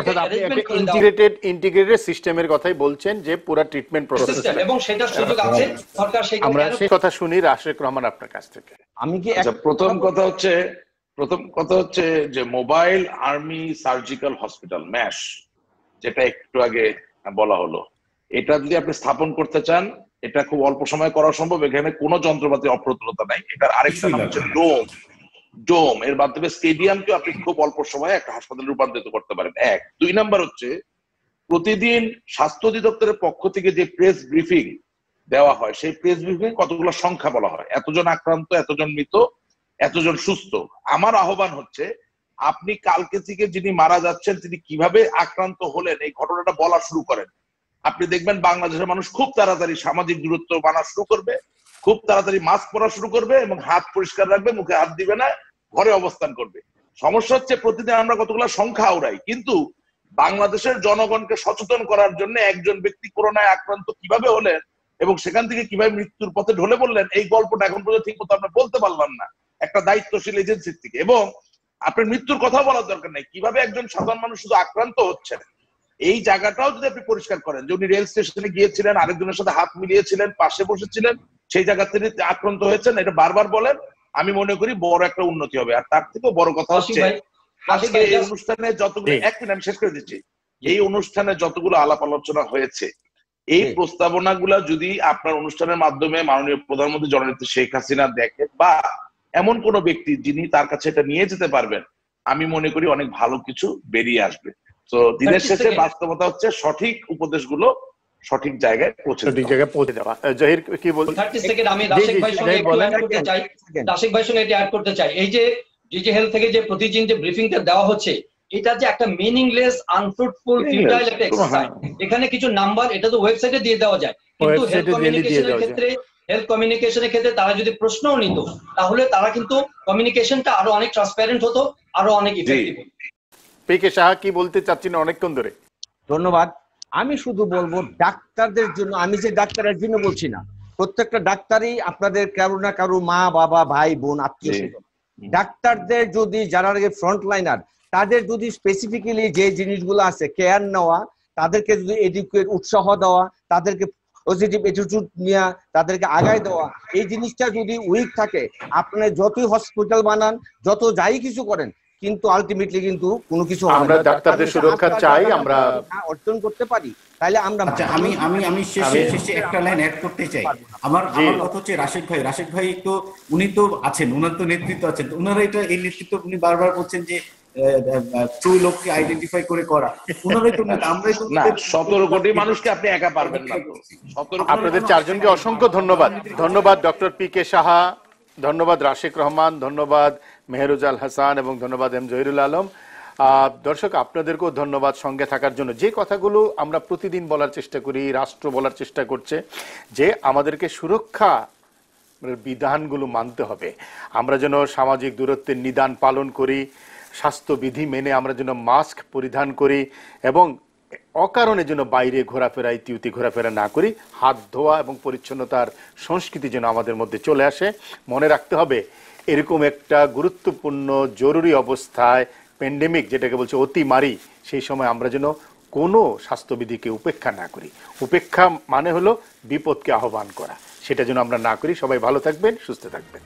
ইন্টিগ্রেটেড সিস্টেমের কথাই বলছেন যে পুরো ট্রিটমেন্ট প্রসেস এবং সেটা সুযোগ আছে সরকার। আমরা সেই কথা শুনি রাশেক রহমান আপনার কাছ থেকে। আমি কি প্রথম কথা হচ্ছে যে mobile army surgical hospital mash, যেটা একটু আগে বলা হলো, এটা যদি আপনি স্থাপন করতে চান এটা খুব অল্প সময় করা সম্ভব। এখানে কোনো যন্ত্রপাতি অপ্রতুলতা নাই। এটার আরেকটা নাম হচ্ছে ডোম। এর মাধ্যমে স্টেডিয়ামকে আপনি খুব অল্প সময়ে একটা হাসপাতালে রূপান্তরিত করতে পারেন। 1 2 নাম্বার হচ্ছে প্রতিদিন স্বাস্থ্য অধিদপ্তরের পক্ষ থেকে যে প্রেস ব্রিফিং দেওয়া হয়, সেই প্রেস ব্রিফিং কতগুলো সংখ্যা বলা হয়, এতজন আক্রান্ত, এতজন মৃত, এতজন সুস্থ। আমার আহ্বান হচ্ছে আপনি কালকে থেকে যিনি মারা যাচ্ছেন তিনি কিভাবে আক্রান্ত হলেন এই ঘটনাটা বলা শুরু করেন। আপনি দেখবেন বাংলাদেশের মানুষ খুব তাড়াতাড়ি সামাজিক দূরত্ব মানা শুরু করবে, খুব তাড়াতাড়ি মাস্ক পরা শুরু করবে এবং হাত পরিষ্কার রাখবে, মুখে হাত দিবে না, ঘরে অবস্থান করবে। সমস্যা হচ্ছে প্রতিদিন আমরা কতগুলো সংখ্যা আওড়াই, কিন্তু বাংলাদেশের জনগণকে সচেতন করার জন্য একজন ব্যক্তি করোনায় আক্রান্ত কিভাবে হলেন এবং সেখান থেকে কিভাবে মৃত্যুর পথে ঢলে পড়লেন এই গল্পটা এখন পর্যন্ত ঠিক মতো আমরা বলতে পারলাম না একটা দায়িত্বশীল এজেন্সির থেকে। এবং আপনার মৃত্যুর কথা বলার দরকার নেই, কিভাবে একজন সাধারণ মানুষ শুধু আক্রান্ত হচ্ছেন এই জায়গাটাও যদি আপনি পরিষ্কার করেন, যে উনি রেল স্টেশনে গিয়েছিলেন, আরেকজনের সাথে হাত মিলিয়েছিলেন, পাশে বসেছিলেন, সেই জায়গা থেকে আক্রান্ত হয়েছেন, এটা বারবার বলেন, আমি মনে করি বড় একটা উন্নতি হবে। আর তার থেকেও বড় কথা হচ্ছে আজকে এই অনুষ্ঠানে যতগুলো, এক মিনিট আমি শেষ করে দিচ্ছি, এই অনুষ্ঠানে যতগুলো আলাপ আলোচনা হয়েছে, এই প্রস্তাবনাগুলো যদি আপনার অনুষ্ঠানের মাধ্যমে মাননীয় প্রধানমন্ত্রী জননেত্রী শেখ হাসিনা দেখেন বা এমন কোন ব্যক্তি যিনি তার কাছে এটা নিয়ে যেতে পারবেন, আমি মনে করি অনেক ভালো কিছু বেরিয়ে আসবে। তো দিনের শেষে বাস্তবতা হচ্ছে সঠিক উপদেশগুলো সঠিক জায়গায় পৌঁছে দেওয়া। জহির কি বলছেন? 30 সেকেন্ড আমি রাশেক ভাইয়ের সঙ্গে একটু অ্যাড করতে চাই। রাশেক ভাইয়ের সঙ্গে এটা অ্যাড করতে চাই। এই যে ডিজি হেলথ থেকে যে প্রতিদিন যে ব্রিফিংটা দেওয়া হচ্ছে, এটা যে একটা মিনিংলেস, আনফ্রুটফুল, ফিউটাইল একটা এক্সারসাইজ। এখানে কিছু নাম্বার এটা তো ওয়েবসাইটে দিয়ে দেওয়া যায়, কিন্তু হেলথ কমিউনিকেশনের ক্ষেত্রে তারা যদি প্রশ্নও নিত, তাহলে তারা কিন্তু কমিউনিকেশনটা আরো অনেক ট্রান্সপারেন্ট হতো, আরো অনেক ইফেক্টিভ হতো। পি.কে সাহা কি বলতে চাচ্ছেন অনেকক্ষণ ধরে? ধন্যবাদ। আমি শুধু বলবো ডাক্তারদের জন্য, আমি যে ডাক্তারের জন্য বলছি না, প্রত্যেকটা ডাক্তারই আপনাদের কারো না কারো মা বাবা ভাই বোন আত্মীয় স্বজন। ডাক্তারদের যদি যারা ফ্রন্ট লাইনার, তাদের যদি স্পেসিফিক্যালি যে জিনিসগুলো আছে কেয়ার নেওয়া, তাদেরকে যদি এডুকেট উৎসাহ দেওয়া, তাদেরকে পজিটিভ অ্যাটিটিউড নিয়ে তাদেরকে আগায় দেওয়া, এই জিনিসটা যদি উইক থাকে, আপনি যতই হসপিটাল বানান, যত যাই কিছু করেন, কিন্তু আলটিমেটলি কিন্তু কোনো কিছু আমরা ডাক্তারদের সুরক্ষা চাই, আমরা অর্জন করতে পারি, তাহলে আমরা। আমি শেষে একটা লাইন অ্যাড করতে চাই। আমার কথা হচ্ছে রাশেক ভাই তো উনি তো আছেন, ওনার তো নেতৃত্ব আছেন, ওনারা এটা এই নেতৃত্ব উনি বারবার বলছেন যে ট্রু লোককে আইডেন্টিফাই করে করা, ওনারাই তো আমরাই তো না। 17 কোটি মানুষকে আপনি একা পারবেন না। আপনাদের চারজনকে অসংখ্য ধন্যবাদ। ধন্যবাদ ডক্টর পি.কে সাহা, ধন্যবাদ রাশেক রহমান, ধন্যবাদ মেহরুজাল হাসান এবং ধন্যবাদ এম জহিরুল আলম। দর্শক আপনাদেরকেও ধন্যবাদ সঙ্গে থাকার জন্য। যে কথাগুলো আমরা প্রতিদিন বলার চেষ্টা করি, রাষ্ট্র বলার চেষ্টা করছে যে আমাদেরকে সুরক্ষা বিধানগুলো মানতে হবে, আমরা যেন সামাজিক দূরত্বের নিদান পালন করি, স্বাস্থ্যবিধি মেনে আমরা যেন মাস্ক পরিধান করি এবং অকারণে যেন বাইরে ঘোরাফেরা, ইতিউতি ঘোরাফেরা না করি, হাত ধোয়া এবং পরিচ্ছন্নতার সংস্কৃতি যেন আমাদের মধ্যে চলে আসে। মনে রাখতে হবে এরকম একটা গুরুত্বপূর্ণ জরুরি অবস্থায়, প্যান্ডেমিক যেটাকে বলছে অতিমারি, সেই সময় আমরা যেন কোনো স্বাস্থ্যবিধিকে উপেক্ষা না করি। উপেক্ষা মানে হলো বিপদকে আহ্বান করা, সেটা যেন আমরা না করি। সবাই ভালো থাকবেন, সুস্থ থাকবেন।